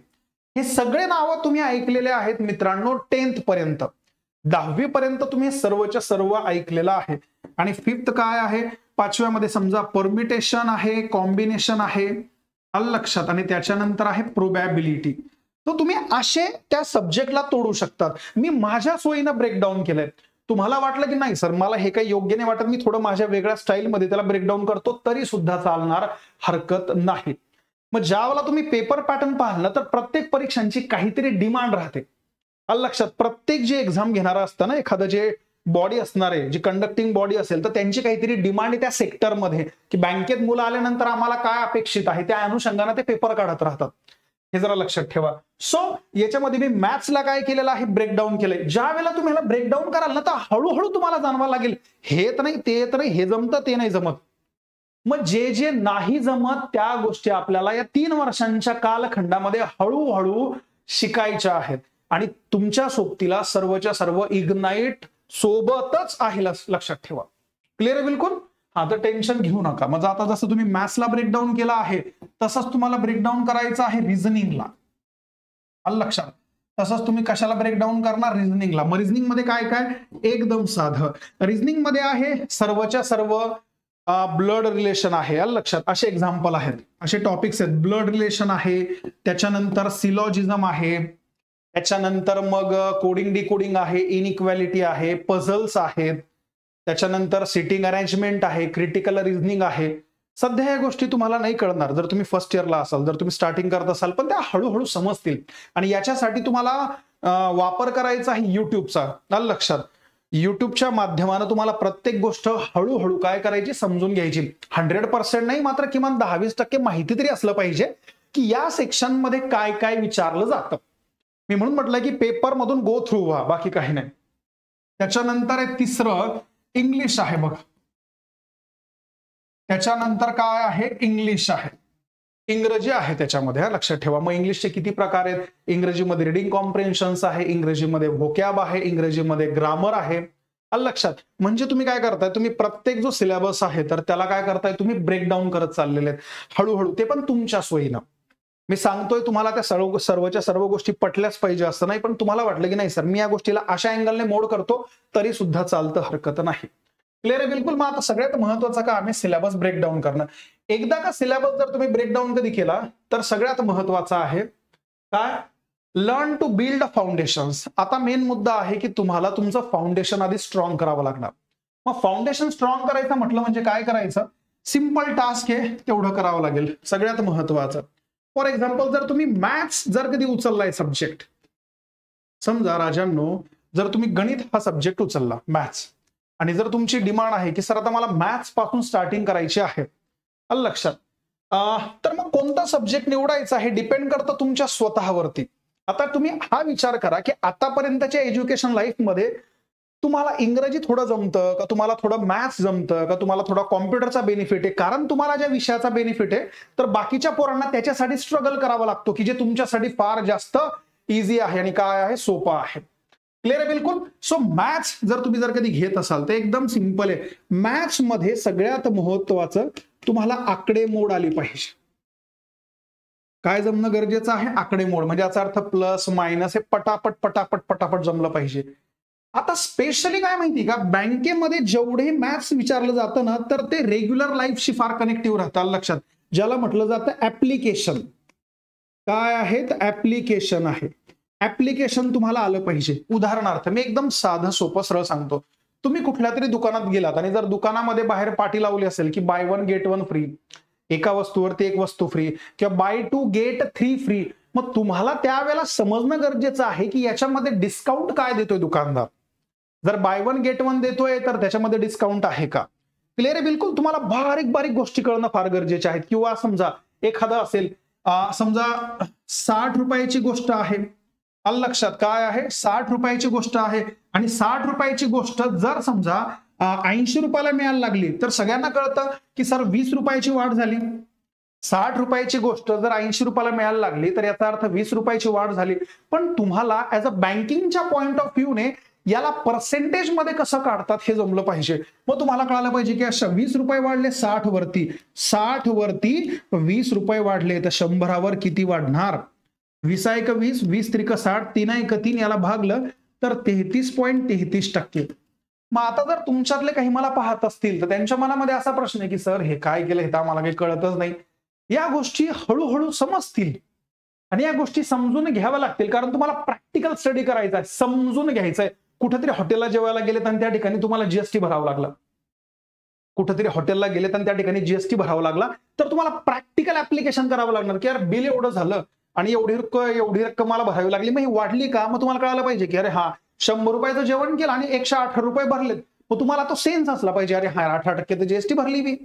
हे सगळे नावं तुम्ही ऐकलेले आहेत मित्रांनो 10th पर्यंत. 10वी पर्यंत तुम्ही सर्वच्या सर्व ऐकलेलं आहे. आणि 5th काय आहे, 5व्यामध्ये समजा परमिटेशन आहे, कॉम्बिनेशन आहे, आलं लक्षात, आणि त्याच्यानंतर आहे प्रोबॅबिलिटी. तर तुम्ही असे त्या सब्जेक्टला तोडू शकतात. मी माझ्या सोयीनं ब्रेकडाऊन केलंय. तुम्हाला वाटलं की नाही सर मला हे काही योग्य नाही वाटत, मी थोडं माझ्या वेगळ्या स्टाईलमध्ये त्याला ब्रेकडाऊन करतो, तरी सुद्धा चालणार, हरकत नाही. मग ज्यावेळेला तुम्ही पेपर पॅटर्न पाहाल ना तर प्रत्येक परीक्षांची काहीतरी डिमांड राहते. आलं लक्षात, प्रत्येक जे एक्झाम घेणारं असतं ना, एखादं जे बॉडी असणार आहे, जी कंडक्टिंग बॉडी असेल, तर त्यांची काहीतरी डिमांड आहे त्या सेक्टरमध्ये की बँकेत मुलं आल्यानंतर आम्हाला काय अपेक्षित आहे, त्या अनुषंगाने ते पेपर काढत राहतात. हे जरा लक्षात ठेवा. सो याच्यामध्ये मी मॅथ्सला काय केलेलं आहे, ब्रेकडाऊन केलंय. ज्या वेळेला तुम्ही ह्याला ब्रेकडाऊन कराल ना तर हळूहळू तुम्हाला जाणवायला लागेल हे तर नाही, ते तर नाही, हे जमतं, ते नाही जमत. मग जे जे नाही जमत त्या गोष्टी आपल्याला या 3 वर्षांच्या कालखंडामध्ये हळूहळू शिकायच्या आहेत. आणि तुमच्या सोबतीला सर्वच्या सर्व इग्नाइट सोबतच आहे, लक्षात ठेवा. क्लिअर आहे बिलकुल? हा, तर टेन्शन घेऊ नका. मग आता जसं तुम्ही मॅथ्सला ब्रेकडाऊन केला आहे तसंच तुम्हाला ब्रेकडाऊन करायचं आहे रिझनिंगला. आलं लक्षात? तसंच तुम्ही कशाला ब्रेकडाऊन करणार, रिझनिंगला. मग रिझनिंग मध्ये काय काय, एकदम साधं. रिझनिंग मध्ये आहे सर्वच्या सर्व ब्लड रिलेशन आहे, आलं लक्षात. असे एक्झाम्पल आहेत, असे टॉपिक्स आहेत. ब्लड रिलेशन आहे, त्याच्यानंतर सिलॉजिझम आहे, त्याच्यानंतर मग कोडिंग डिकोडिंग आहे, इनइक्वॅलिटी आहे, पझल्स आहेत, त्याच्यानंतर सिटिंग अरेंजमेंट आहे, क्रिटिकल रिझनिंग आहे. सध्या या गोष्टी तुम्हाला नाही कळणार जर तुम्ही फर्स्ट इयरला असाल, जर तुम्ही स्टार्टिंग करत असाल, पण त्या हळूहळू समजतील. आणि याच्यासाठी तुम्हाला वापर करायचा आहे युट्यूबचा, आलं लक्षात. युट्यूबच्या माध्यमानं तुम्हाला प्रत्येक गोष्ट हळूहळू काय करायची, समजून घ्यायची. 100% नाही, मात्र किमान 10-20% माहिती तरी असलं पाहिजे की या सेक्शन मध्ये काय काय विचारलं जातं. मी म्हणून म्हटलं की पेपर मधून गो थ्रू व्हा, बाकी काही नाही. त्याच्यानंतर तिसरं इंग्लिश आहे बघा. त्याच्यानंतर काय आहे, इंग्लिश आहे, इंग्रजी आहे त्याच्यामध्ये, लक्षात ठेवा. मग इंग्लिशचे किती प्रकार आहेत, इंग्रजीमध्ये रिडिंग कॉम्प्रिहेन्शन्स आहे, इंग्रजीमध्ये व्होकॅब आहे, इंग्रजीमध्ये ग्रामर आहे, आलं लक्षात. म्हणजे तुम्ही काय करताय, तुम्ही प्रत्येक जो सिलेबस आहे तर त्याला काय करताय, तुम्ही ब्रेकडाऊन करत चाललेले आहेत हळूहळू, ते पण तुमच्या सोयीनं. मी सांगतोय तुम्हाला त्या सर्वच्या सर्व गोष्टी पटल्याच पाहिजे असं नाही, पण तुम्हाला वाटलं की नाही सर मी या गोष्टीला अशा अँगलने मोड करतो तरी सुद्धा चालतं, हरकत नाही. क्लिअर आहे बिलकुल? मग आता सगळ्यात महत्वाचं का आम्ही सिलेबस ब्रेकडाऊन करणं. एकदा का सिलेबस जर तुम्ही ब्रेकडाऊन कधी केला तर सगळ्यात महत्वाचं आहे काय, लर्न टू बिल्ड फाउंडेशन्स. आता मेन मुद्दा आहे की तुम्हाला तुमचं फाउंडेशन आधी स्ट्रॉंग करावं लागणार. मग फाउंडेशन स्ट्रॉंग करायचं म्हटलं म्हणजे काय करायचं, सिंपल टास्क आहे, तेवढं करावं लागेल. सगळ्यात महत्वाचं फॉर एक्झाम्पल जर तुम्ही मॅथ्स जर कधी उचललाय सब्जेक्ट, समजा राजांनो जर तुम्ही गणित हा सब्जेक्ट उचलला मॅथ्स, आणि जर तुमची डिमांड आहे की सर आता मला मॅथ्स पासून स्टार्टिंग करायची आहे, आलं लक्षात, तर मग कोणता सब्जेक्ट निवडायचा हे डिपेंड करतं तुमच्या स्वतःवरती. आता तुम्ही हा विचार करा की आतापर्यंतच्या एज्युकेशन लाईफमध्ये तुम्हाला इंग्रजी थोडं जमतं का, तुम्हाला थोडं मॅथ्स जमतं का, तुम्हाला थोडा कॉम्प्युटरचा बेनिफिट आहे. कारण तुम्हाला ज्या विषयाचा बेनिफिट आहे तर बाकीच्या पोरांना त्याच्यासाठी स्ट्रगल करावा लागतो की जे तुमच्यासाठी फार जास्त इझी आहे आणि काय आहे, सोपं आहे. क्लिअर आहे बिलकुल? सो मॅथ्स जर तुम्ही जर कधी घेत असाल तर एकदम सिंपल आहे. मॅथ्स मध्ये सगळ्यात महत्वाचं तुम्हाला आकडेमोड आली पाहिजे. काय जमणं गरजेचं आहे, आकडेमोड. म्हणजे याचा अर्थ प्लस मायनस हे पटापट पटापट पटापट जमलं पाहिजे. आता स्पेशली काय माहिती का, बँकेमध्ये जेवढे मॅथ्स विचारलं जातं ना तर ते रेग्युलर लाईफशी फार कनेक्टिव्ह राहतं, लक्षात. ज्याला म्हटलं जातं ऍप्लिकेशन. काय आहे? तर ऍप्लिकेशन आहे. ऍप्लिकेशन तुम्हाला आलं पाहिजे. उदाहरणार्थ मी एकदम साधं सोपं सरळ सांगतो. तुम्ही कुठल्या तरी दुकानात गेलात आणि जर दुकानामध्ये बाहेर पाटी लावली असेल की by one get one free, एका वस्तूवरती एक वस्तू फ्री, किंवा बाय टू गेट 3 फ्री, मग तुम्हाला त्यावेळेला समजणं गरजेचं आहे की याच्यामध्ये डिस्काउंट काय देतोय दुकानदार. जर बाय वन गेट वन देतोय तर त्याच्यामध्ये डिस्काउंट आहे का? क्लिअर आहे? बिलकुल. तुम्हाला बारीक बारीक गोष्टी कळणं फार गरजेचे आहेत. किंवा समजा एखादं असेल, समजा 60 रुपयाची गोष्ट आहे. आलं लक्षात? काय आहे? 60 रुपयाची गोष्ट आहे आणि 60 रुपयाची गोष्ट जर समजा 80 रुपयाला मिळायला लागली तर सगळ्यांना कळतं की सर 20 रुपयाची वाढ झाली. 60 रुपयाची गोष्ट जर 80 रुपयाला मिळायला लागली तर याचा अर्थ 20 रुपयाची वाढ झाली. पण तुम्हाला ऍज अ बँकिंगच्या पॉइंट ऑफ व्ह्यूने याला पर्सेंटेज मध्ये कसं काढतात हे जमलं पाहिजे. मग तुम्हाला कळायला पाहिजे की अशा 20 रुपये वाढले 60 वरती, 60 वरती 20 रुपये वाढले तर 100वर किती वाढणार? 20 एक 20, 20 त्रिक 60, 3 एक 3, याला भागलं तर 33.33%. मग आता जर तुमच्यातले काही मला पाहत असतील तर त्यांच्या मनामध्ये असा प्रश्न आहे की सर हे काय केलं, हे तर आम्हाला काही कळतच नाही. या गोष्टी हळूहळू समजतील आणि या गोष्टी समजून घ्याव्या लागतील, कारण तुम्हाला प्रॅक्टिकल स्टडी करायचा आहे, समजून घ्यायचं आहे. कुठेतरी हॉटेलला जेवायला गेलेत आणि त्या ठिकाणी तुम्हाला जीएसटी भरावं लागला, कुठेतरी हॉटेलला गेलेत आणि त्या ठिकाणी जीएसटी भरावा लागला, तर तुम्हाला प्रॅक्टिकल ऍप्लिकेशन करावं लागणार की यार बिल एवढं झालं आणि एवढी रक्कम मला भरावी लागली, मग ही वाढली का? मग तुम्हाला कळायला पाहिजे की अरे हा 100 रुपयाचं जेवण केलं आणि 118 रुपये भरलेत. मग तुम्हाला तो सेन्स असला पाहिजे, अरे हा 18% तर जीएसटी भरली मी.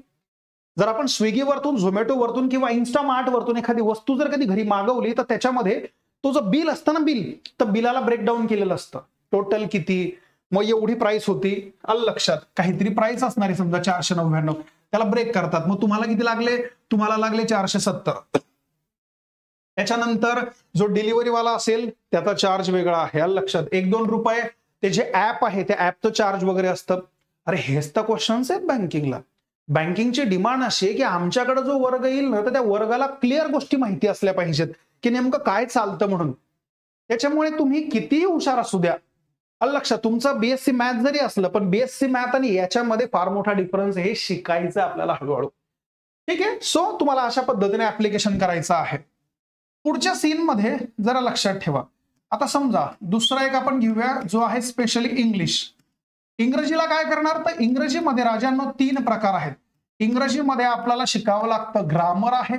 जर आपण स्विगीवरतून, झोमॅटोवरतून किंवा इन्स्टामार्टवरतून एखादी वस्तू जर कधी घरी मागवली तर त्याच्यामध्ये तो जो बिल असतं ना, बिल, तर बिलाला ब्रेकडाऊन केलेलं असतं. टोटल किती, मग एवढी प्राइस होती, आलं लक्षात, काहीतरी प्राइस असणार आहे समजा 499, त्याला ब्रेक करतात. मग तुम्हाला किती लागले? तुम्हाला लागले 470. त्याच्यानंतर जो डिलिव्हरीवाला असेल त्याचा चार्ज वेगळा आहे, आलं लक्षात. 1-2 रुपये ते जे ऍप आहे त्या ऍपचं चार्ज वगैरे असतं. अरे हेच तर क्वेश्चन्स आहेत बँकिंगला. बँकिंगची डिमांड अशी आहे की आमच्याकडे जो वर्ग येईल ना तर त्या वर्गाला क्लिअर गोष्टी माहिती असल्या पाहिजेत की नेमकं काय चालतं म्हणून. त्याच्यामुळे तुम्ही कितीही हुशार असू द्या, आलं लक्षात, तुमचं बीएससी मॅथ जरी असलं पण बीएससी मॅथ आणि याच्यामध्ये फार मोठा डिफरन्स, हे शिकायचं आपल्याला हळूहळू. ठीक आहे. सो तुम्हाला अशा पद्धतीने ऍप्लिकेशन करायचं आहे. पुढच्या सीन मध्ये जरा लक्षात ठेवा. आता समजा दुसरा एक आपण घेऊया जो आहे स्पेशली इंग्लिश. इंग्रजीला काय करणार? तर इंग्रजीमध्ये राजांनो 3 प्रकार आहेत. इंग्रजीमध्ये आपल्याला शिकावं लागतं ग्रामर आहे,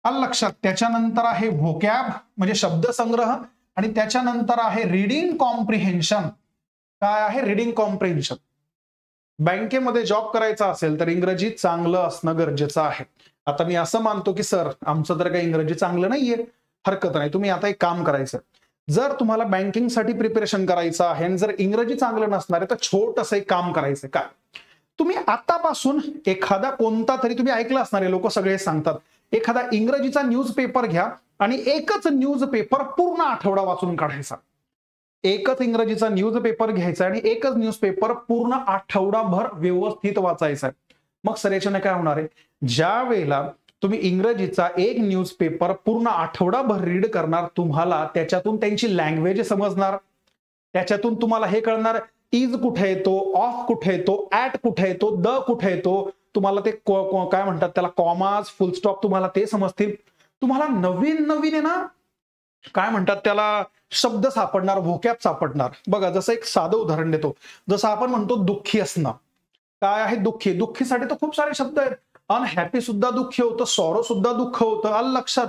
आलं लक्षात, त्याच्यानंतर आहे व्होकॅब म्हणजे शब्दसंग्रह, आणि त्याच्यानंतर आहे रीडिंग कॉम्प्रिहेन्शन. काय आहे? Reading comprehension. बँकेमध्ये जॉब करायचा असेल तर इंग्रजी चांगलं असणं गरजेचं आहे. आता मी असं मानतो की सर आमचं तर काही इंग्रजी चांगलं नाहीये, हरकत नाही. तुम्ही आता एक काम करायचं, जर तुम्हाला बँकिंगसाठी प्रिपरेशन करायचं आहे आणि जर इंग्रजी चांगलं नसणार आहे तर छोटंसं एक काम करायचं. काय? तुम्ही आतापासून एखादा कोणता तरी, तुम्ही ऐकलं असणार आहे, लोक सगळे सांगतात, एखादा इंग्रजीचा न्यूजपेपर घ्या आणि एकच न्यूजपेपर पूर्ण आठवडा वाचून काढायचा. एकच इंग्रजीचा न्यूजपेपर घ्यायचा आणि एकच न्यूजपेपर पूर्ण आठवडाभर व्यवस्थित वाचायचा. मग सर याच्याने काय होणार आहे? ज्या वेळेला तुम्ही इंग्रजीचा एक न्यूजपेपर पूर्ण आठवडाभर रीड करणार, तुम्हाला त्याच्यातून त्यांची लँग्वेज समजणार, त्याच्यातून तुम्हाला हे कळणार इज कुठे येतो, ऑफ कुठे येतो, ऍट कुठे येतो, द कुठे येतो, तुम्हाला ते काय म्हणतात त्याला, कॉमाज, फुल स्टॉप, तुम्हाला ते समजतील. तुम्हाला नवीन नवीन आहे ना, काय म्हणतात त्याला, शब्द सापडणार, व्होकॅब सापडणार. बघा जसं एक साधं उदाहरण देतो, जसं आपण म्हणतो दुःखी असणं. काय आहे दुःखी? दुःखीसाठी तर खूप सारे शब्द आहेत. अनहॅपी सुद्धा दुःखी होतं, सॉरो सुद्धा दुःख होतं, आलं लक्षात.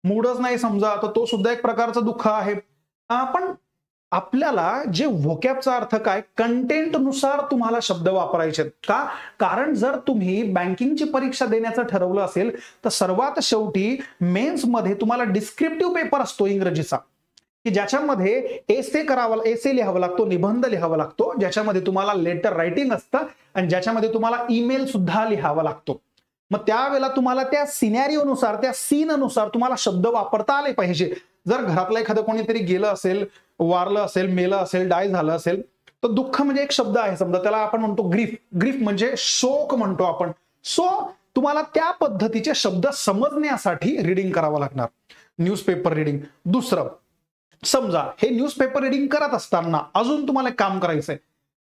मूडच नाही समजा तर तो सुद्धा एक प्रकारचं दुःख आहे. पण आपल्याला जे व्होकॅबचा अर्थ काय, कंटेंट नुसार तुम्हाला शब्द वापरायचे. का? कारण जर तुम्ही बँकिंगची परीक्षा देण्याचं ठरवलं असेल तर सर्वात शेवटी मेन्स मध्ये तुम्हाला डिस्क्रिप्टिव्ह पेपर असतो इंग्रजीचा, की ज्याच्यामध्ये एसे लिहावा लागतो, निबंध लिहावा लागतो, ज्याच्यामध्ये तुम्हाला लेटर रायटिंग असतं आणि ज्याच्यामध्ये तुम्हाला ईमेल सुद्धा लिहावा लागतो. मग त्यावेळेला तुम्हाला त्या सिनॅरिओनुसार, त्या सीननुसार तुम्हाला शब्द वापरता आले पाहिजे. जर घरातलं एखादं कोणीतरी गेलं असेल, वारलं असेल, मेलं असेल, डाय झालं असेल, तर दुःख म्हणजे एक शब्द आहे समजा, त्याला आपण म्हणतो ग्रीफ. ग्रीफ म्हणजे शोक म्हणतो आपण. सो तुम्हाला त्या पद्धतीचे शब्द समजण्यासाठी रिडिंग करावं लागणार, न्यूजपेपर रिडिंग. दुसरं, समजा हे न्यूजपेपर रिडिंग करत असताना अजून तुम्हाला एक काम करायचंय,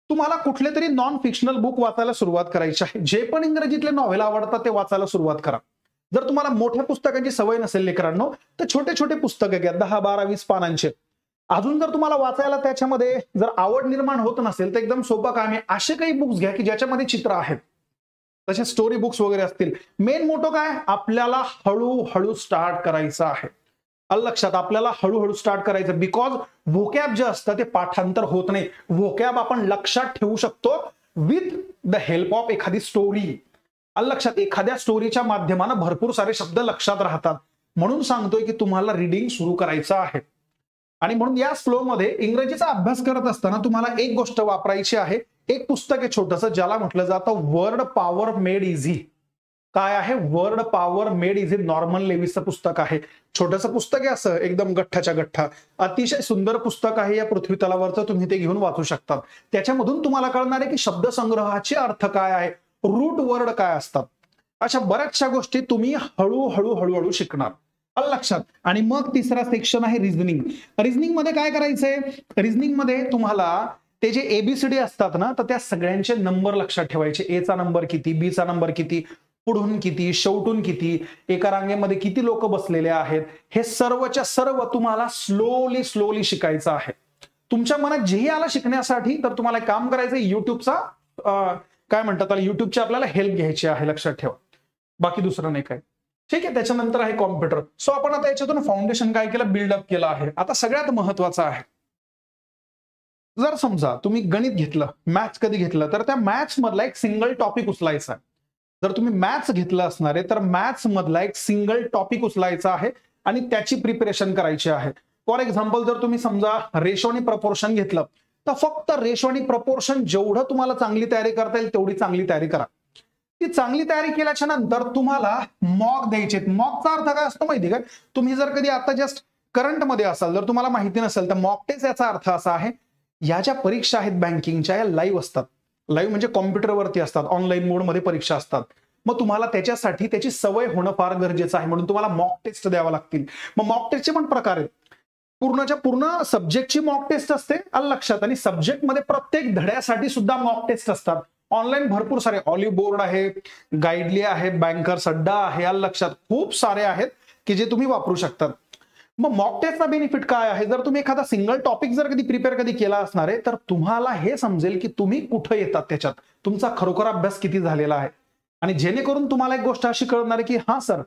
तुम्हाला कुठले तरी नॉन फिक्शनल बुक वाचायला सुरुवात करायची आहे. जे पण इंग्रजीतले नॉव्हेल आवडतात ते वाचायला सुरुवात करा. जर तुम्हाला मोठ्या पुस्तकांची सवय नसेल लेकरांनो, तर छोटे छोटे पुस्तकं घ्या, 10, 12, 20 पानांचे. अजून जर तुम्हाला वाचायला त्याच्यामध्ये जर आवड निर्माण होत नसेल तर एकदम सोपं काम आहे, असे काही बुक्स घ्या की ज्याच्यामध्ये चित्र आहेत, तसे स्टोरी बुक्स वगैरे असतील. मेन मोठं काय, आपल्याला हळूहळू स्टार्ट करायचं आहे. लक्षात, आपल्याला हळूहळू स्टार्ट करायचं, बिकॉज व्होकॅब जे असतं ते पाठांतर होत नाही. व्होकॅब आपण लक्षात ठेवू शकतो विथ द हेल्प ऑफ एखादी स्टोरी. लक्षात, एखाद्या स्टोरीच्या माध्यमानं भरपूर सारे शब्द लक्षात राहतात. म्हणून सांगतोय की तुम्हाला रीडिंग सुरू करायचं आहे. आणि म्हणून या फ्लो मध्ये इंग्रजीचा अभ्यास करत असताना तुम्हाला एक गोष्ट वापरायची आहे. एक पुस्तक आहे छोटंसं, ज्याला म्हटलं जातं वर्ड पॉवर मेड इझी. काय आहे? Word power made easy. Norman लेविसचं पुस्तक आहे. छोटंसं पुस्तक आहे, असं एकदम गठ्ठाच्या गठ्ठा. अतिशय सुंदर पुस्तक आहे. या पृथ्वी तलावरचं तुम्ही ते घेऊन वाचू शकता. त्याच्यामधून तुम्हाला कळणार आहे की शब्दसंग्रहाचे अर्थ काय आहे, रूट वर्ड काय असतात. अशा बऱ्याचशा गोष्टी तुम्ही हळूहळू हळूहळू शिकणार. लक्षात. आणि मग तिसरा सेक्शन आहे रिझनिंग. रिझनिंग मध्ये काय करायचंय, रिझनिंग मध्ये तुम्हाला ते जे एबीसीडी असतात ना, तर त्या सगळ्यांचे नंबर लक्षात ठेवायचे. ए चा नंबर किती, बी चा नंबर किती, पुढून किती, शेवटून किती, एका रांगेमध्ये किती लोक बसलेले आहेत, हे सर्वच्या सर्व तुम्हाला स्लोली स्लोली शिकायचं आहे. तुमच्या मनात जेही आलं शिकण्यासाठी, तर तुम्हाला एक काम करायचं, युट्यूबचा काय म्हणतात, युट्यूबची आपल्याला हेल्प घ्यायची आहे. लक्षात ठेवा, बाकी दुसरं नाही काय. ठीक आहे. त्याच्यानंतर आहे कॉम्प्युटर. सो आपण आता याच्यातून फाउंडेशन काय केलं, बिल्डअप केलं आहे. आता सगळ्यात महत्वाचं आहे, जर समजा तुम्ही गणित घेतलं, मॅथ्स कधी घेतलं, तर त्या मॅथ्स मधला एक सिंगल टॉपिक उचलायचा आहे. जर तुम्ही मॅथ्स घेतलं असणार आहे तर मॅथ्स मधला एक सिंगल टॉपिक उचलायचा आहे आणि त्याची प्रिपरेशन करायची आहे. फॉर एक्झाम्पल, जर तुम्ही समजा रेशो आणि प्रपोर्शन घेतलं, तर फक्त रेशो आणि प्रपोर्शन जेवढं तुम्हाला चांगली तयारी करता येईल तेवढी चांगली तयारी करा. ती चांगली तयारी केल्याच्या नंतर तुम्हाला मॉक द्यायचे. मॉकचा अर्थ काय असतो माहिती का? तुम्ही जर कधी आता जस्ट करंट मध्ये असाल, जर तुम्हाला माहिती नसेल, तर मॉक टेस्ट याचा अर्थ असा आहे, या ज्या परीक्षा आहेत बँकिंगच्या, या लाईव्ह असतात. लाईव्ह म्हणजे कॉम्प्युटरवरती असतात, ऑनलाईन मोडमध्ये परीक्षा असतात. मग तुम्हाला त्याच्यासाठी त्याची सवय होणं फार गरजेचं आहे. म्हणून तुम्हाला मॉक टेस्ट द्यावा लागतील. मग मॉक टेस्टचे पण प्रकार आहेत. पूर्णच्या पूर्ण सब्जेक्टची मॉक टेस्ट असते, लक्षात. आणि सब्जेक्टमध्ये प्रत्येक धड्यासाठी सुद्धा मॉक टेस्ट असतात. ऑनलाईन भरपूर सारे, ऑलिव्ह बोर्ड आहे, गाईडली आहे, बँकर्स अड्डा आहे, लक्षात. खूप सारे आहेत की जे तुम्ही वापरू शकतात. मग मॉक टेस्टचा बेनिफिट काय आहे? जर तुम्ही एखादा सिंगल टॉपिक जर कधी प्रिपेअर कधी केला असणार आहे, तर तुम्हाला हे समजेल की तुम्ही कुठे येतात, त्याच्यात तुमचा खरोखर अभ्यास किती झालेला आहे. आणि जेणेकरून तुम्हाला एक गोष्ट अशी कळणार आहे की हा सर,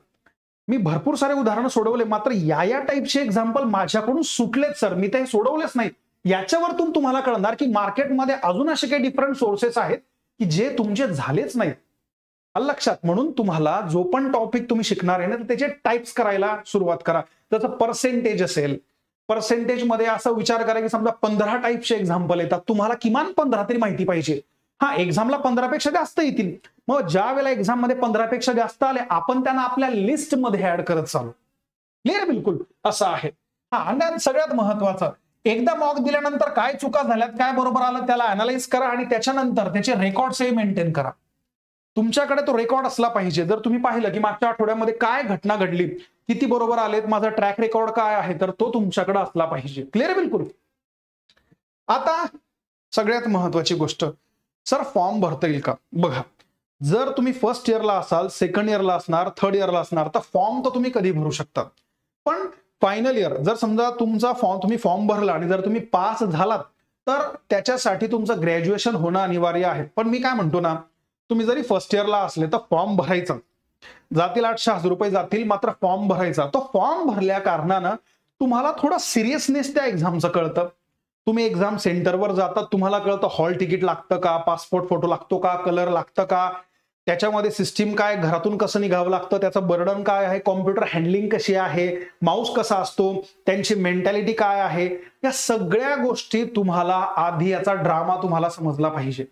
मी भरपूर सारे उदाहरणं सोडवले, मात्र या टाईपचे एक्झाम्पल माझ्याकडून सुटलेत सर, मी ते सोडवलेच नाहीत. याच्यावरतून तुम्हाला कळणार की मार्केटमध्ये अजून असे काही डिफरंट सोर्सेस आहेत की जे तुमचे झालेच नाहीत. लक्षात. म्हणून तुम्हाला जो पण टॉपिक तुम्ही शिकणार आहे ना, तर त्याचे टाइप्स करायला सुरुवात करा. त्याचं पर्सेंटेज असेल, पर्सेंटेज मध्ये असा विचार करा की समजा 15 टाइपचे एक्झाम्पल येतात, तुम्हाला किमान 15 तरी माहिती पाहिजे. हा, एक्झामला 15 पेक्षा जास्त येतील. मग ज्या वेळेला एक्झाम मध्ये 15 पेक्षा जास्त आले, आपण त्यांना आपल्या लिस्ट मध्ये ऍड करत चालू. क्लिअर? बिलकुल असं आहे. हा, आणि सगळ्यात महत्वाचं, एकदा मॉक दिल्यानंतर काय चुका झाल्यात, काय बरोबर आलं, त्याला अनालाइज करा आणि त्याच्यानंतर त्याचे रेकॉर्ड्सही मेंटेन करा. तुमच्याकडे तो रेकॉर्ड असला पाहिजे. जर तुम्ही पाहिलं की मागच्या आठवड्यामध्ये काय घटना घडली, किती बरोबर आलेत, माझा ट्रॅक रेकॉर्ड काय आहे, तर तो तुमच्याकडे असला पाहिजे. क्लिअर? बिलकुल. आता सगळ्यात महत्वाची गोष्ट, सर फॉर्म भरता येईल का? बघा, जर तुम्ही फर्स्ट इयरला असाल, सेकंड इयरला असणार, थर्ड इयरला असणार, तर फॉर्म तर तुम्ही कधी भरू शकता. पण फायनल इयर, जर समजा तुमचा तुम्ही फॉर्म भरला आणि जर तुम्ही पास झालात, तर त्याच्यासाठी तुमचं ग्रॅज्युएशन होणं अनिवार्य आहे. पण मी काय म्हणतो ना, तुम्ही जरी फर्स्ट इयरला असले तर फॉर्म भरायचा. जातील 800 रुपये जातील, मात्र फॉर्म भरायचा. तो फॉर्म भरल्या कारणानं तुम्हाला थोडं सिरियसनेस त्या एक्झामचं कळतं. तुम्ही एक्झाम सेंटरवर जातात, तुम्हाला कळतं हॉल तिकीट लागतं का, पासपोर्ट फोटो लागतो का, कलर लागतं का, त्याच्यामध्ये सिस्टीम काय, घरातून कसं निघावं लागतं, त्याचं बर्डन काय आहे, कॉम्प्युटर हँडलिंग कशी आहे, माऊस कसा असतो, त्यांची मेंटॅलिटी काय आहे, या सगळ्या गोष्टी तुम्हाला आधी, याचा ड्रामा तुम्हाला समजला पाहिजे.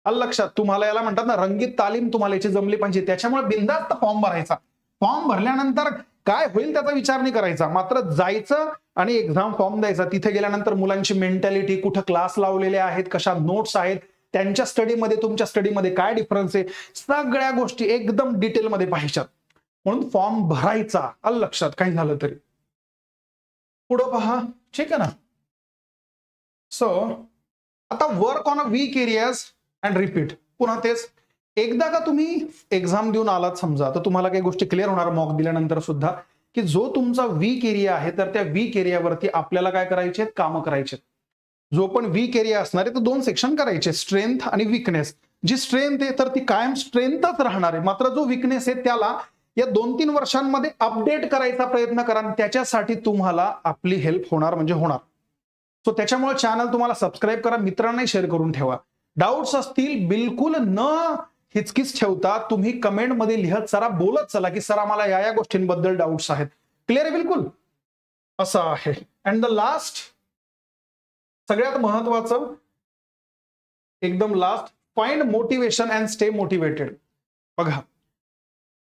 लक्षात. तुम्हाला याला म्हणतात ना, रंगीत तालीम तुम्हाला याची जमली पाहिजे. त्याच्यामुळे बिनधास्त फॉर्म भरायचा. फॉर्म भरल्यानंतर काय होईल त्याचा विचार नाही करायचा, मात्र जायचं आणि एक्झाम फॉर्म द्यायचा. तिथे गेल्यानंतर मुलांची मेंटॅलिटी, कुठं क्लास लावलेले आहेत, कशा नोट्स आहेत, त्यांच्या स्टडीमध्ये तुमच्या स्टडीमध्ये काय डिफरन्स आहे, सगळ्या गोष्टी एकदम डिटेलमध्ये पाहिजेत. म्हणून फॉर्म भरायचा. लक्षात. काही झालं तरी पुढं पहा. ठीक आहे ना? सो आता work on a weak areas and repeat. पुन्हा तेच, एकदा का तुम्ही एक्झाम देऊन आलात समजा, तर तुम्हाला काही गोष्टी क्लिअर होणार मॉक दिल्यानंतर सुद्धा, की जो तुमचा वीक एरिया आहे तर त्या वीक एरियावरती आपल्याला काय करायचे, कामं करायचे. जो पण वीक एरिया असणार आहे तर दोन सेक्शन करायचे, स्ट्रेंथ आणि वीकनेस. जी स्ट्रेंथ आहे तर ती कायम स्ट्रेंथच राहणार आहे, मात्र जो वीकनेस आहे त्याला या 2-3 वर्षांमध्ये अपडेट करायचा प्रयत्न करा. त्याच्यासाठी तुम्हाला आपली हेल्प होणार म्हणजे होणार. सो त्याच्यामुळे चॅनल तुम्हाला सबस्क्राईब करा, मित्रांनाही शेअर करून ठेवा. डाऊट्स असतील बिलकुल न हिचकिच ठेवता तुम्ही कमेंटमध्ये लिहत चला, बोलत चला की सर आम्हाला या गोष्टींबद्दल डाऊट्स आहेत. क्लिअर आहे बिलकुल, असं आहे. अँड द लास्ट, सगळ्यात महत्वाचं, एकदम last, find motivation and stay motivated. बघा,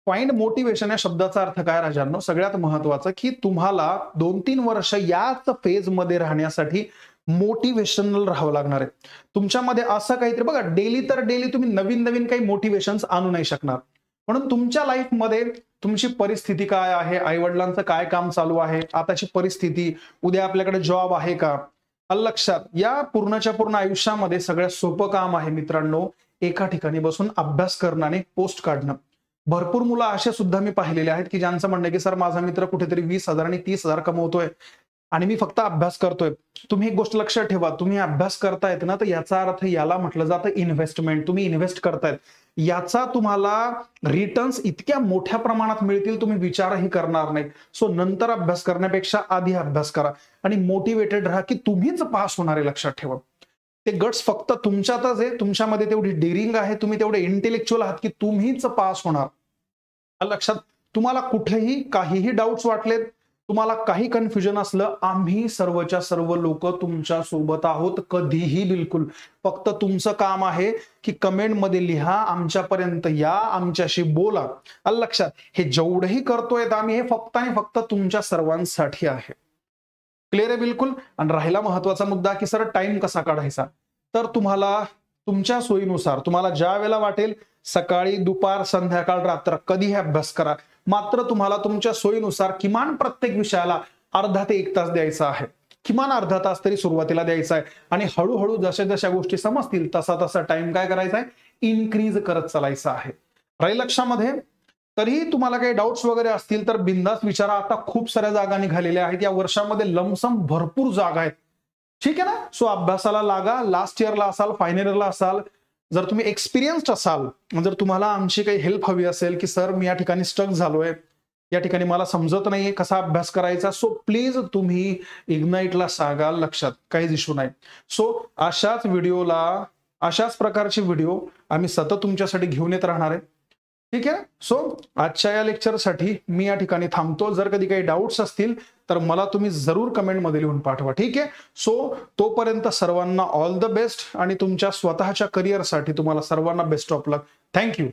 फाइंड मोटिवेशन या शब्दाचा अर्थ काय राजांनो, सगळ्यात महत्वाचं की तुम्हाला 2-3 वर्ष याच फेज मध्ये राहण्यासाठी मोटिवेशनल राहावं लागणार आहे. तुमच्यामध्ये असं काहीतरी बघा, डेली तुम्ही नवीन नवीन काही मोटिवेशन्स आणू नाही शकणार. म्हणून तुमच्या लाईफमध्ये तुमची परिस्थिती काय आहे, आई वडिलांचं काय काम चालू आहे, आताची परिस्थिती, उद्या आपल्याकडे जॉब आहे का, लक्षात या पूर्णच्या पूर्ण आयुष्यामध्ये सगळ्यात सोपं काम आहे मित्रांनो, एका ठिकाणी बसून अभ्यास करणं आणि पोस्ट काढणं. भरपूर मुलं असे सुद्धा मी पाहिलेले आहेत की ज्यांचं म्हणणं की सर माझा मित्र कुठेतरी 20,000 आणि 30,000 कमवतोय आणि मी फक्त अभ्यास करतोय. तुम्ही एक गोष्ट लक्षात ठेवा, तुम्ही अभ्यास करतायत ना, तर याचा अर्थ याला म्हटलं जातं इन्व्हेस्टमेंट. तुम्ही इन्व्हेस्ट करतायत, याचा तुम्हाला रिटर्न्स इतक्या मोठ्या प्रमाणात मिळतील तुम्ही विचारही करणार नाही. सो नंतर अभ्यास करण्यापेक्षा आधी अभ्यास करा आणि मोटिवेटेड राहा की तुम्हीच पास होणार आहे. लक्षात ठेवा, ते गट्स फक्त तुमच्यातच आहे, तुमच्यामध्ये तेवढी डेअरिंग आहे, तुम्ही तेवढे इंटेलेक्च्युअल आहात की तुम्हीच पास होणार. लक्षात, तुम्हाला कुठेही काहीही डाऊट्स वाटलेत, तुम्हाला काही कन्फ्युजन असलं, आम्ही सर्वच्या सर्व लोक तुमच्या सोबत आहोत, कधीही बिलकुल. फक्त तुमचं काम आहे की कमेंटमध्ये लिहा, आमच्यापर्यंत या, आमच्याशी बोला. लक्षात, हे जेवढंही करतोय आम्ही हे फक्त आणि फक्त तुमच्या सर्वांसाठी आहे. क्लिअर आहे बिलकुल. आणि राहिला महत्वाचा मुद्दा की सर टाइम कसा काढायचा, तर तुम्हाला तुमच्या सोयीनुसार तुम्हाला ज्या वेळेला वाटेल, सकाळी, दुपार, संध्याकाळ, रात्र, कधीही अभ्यास करा. मात्र तुम्हाला तुमच्या सोयीनुसार किमान प्रत्येक विषयाला अर्धा ते 1 तास द्यायचा आहे. किमान अर्धा तास तरी सुरुवातीला द्यायचा आहे आणि हळूहळू जशा जशा गोष्टी समजतील तसा तसा टाइम काय करायचा आहे, इन्क्रीज करत चालायचा आहे. राहील लक्षामध्ये. तरीही तुम्हाला काही डाऊट्स वगैरे असतील तर बिंदास विचारा. आता खूप साऱ्या जागा निघालेल्या आहेत, या वर्षामध्ये लमसम भरपूर जागा आहेत. ठीक आहे ना. सो अभ्यासाला लागा. लास्ट इयरला असाल, फायनल इयरला असाल, जर तुम्ही एक्सपिरियन्स्ड असाल, जर तुम्हाला आमची काही हेल्प हवी असेल की सर मी या ठिकाणी स्टक झालोय, या ठिकाणी मला समजत नाहीये कसा अभ्यास करायचा, सो प्लीज तुम्ही इग्नाइटला सांगा. लक्षात, काहीच इश्यू नाही. सो अशाच प्रकारचे व्हिडिओ आम्ही सतत तुमच्यासाठी घेऊन येत राहणार आहे. ठीक आहे. सो आजच्या या लेक्चरसाठी मी या ठिकाणी थांबतो. जर कधी काही डाऊट्स असतील तर मला तुम्ही जरूर कमेंटमध्ये लिहून पाठवा. ठीक आहे. सो तोपर्यंत सर्वांना ऑल द बेस्ट आणि तुमच्या स्वतःच्या करिअरसाठी तुम्हाला सर्वांना बेस्ट ऑफ लक. थँक्यू.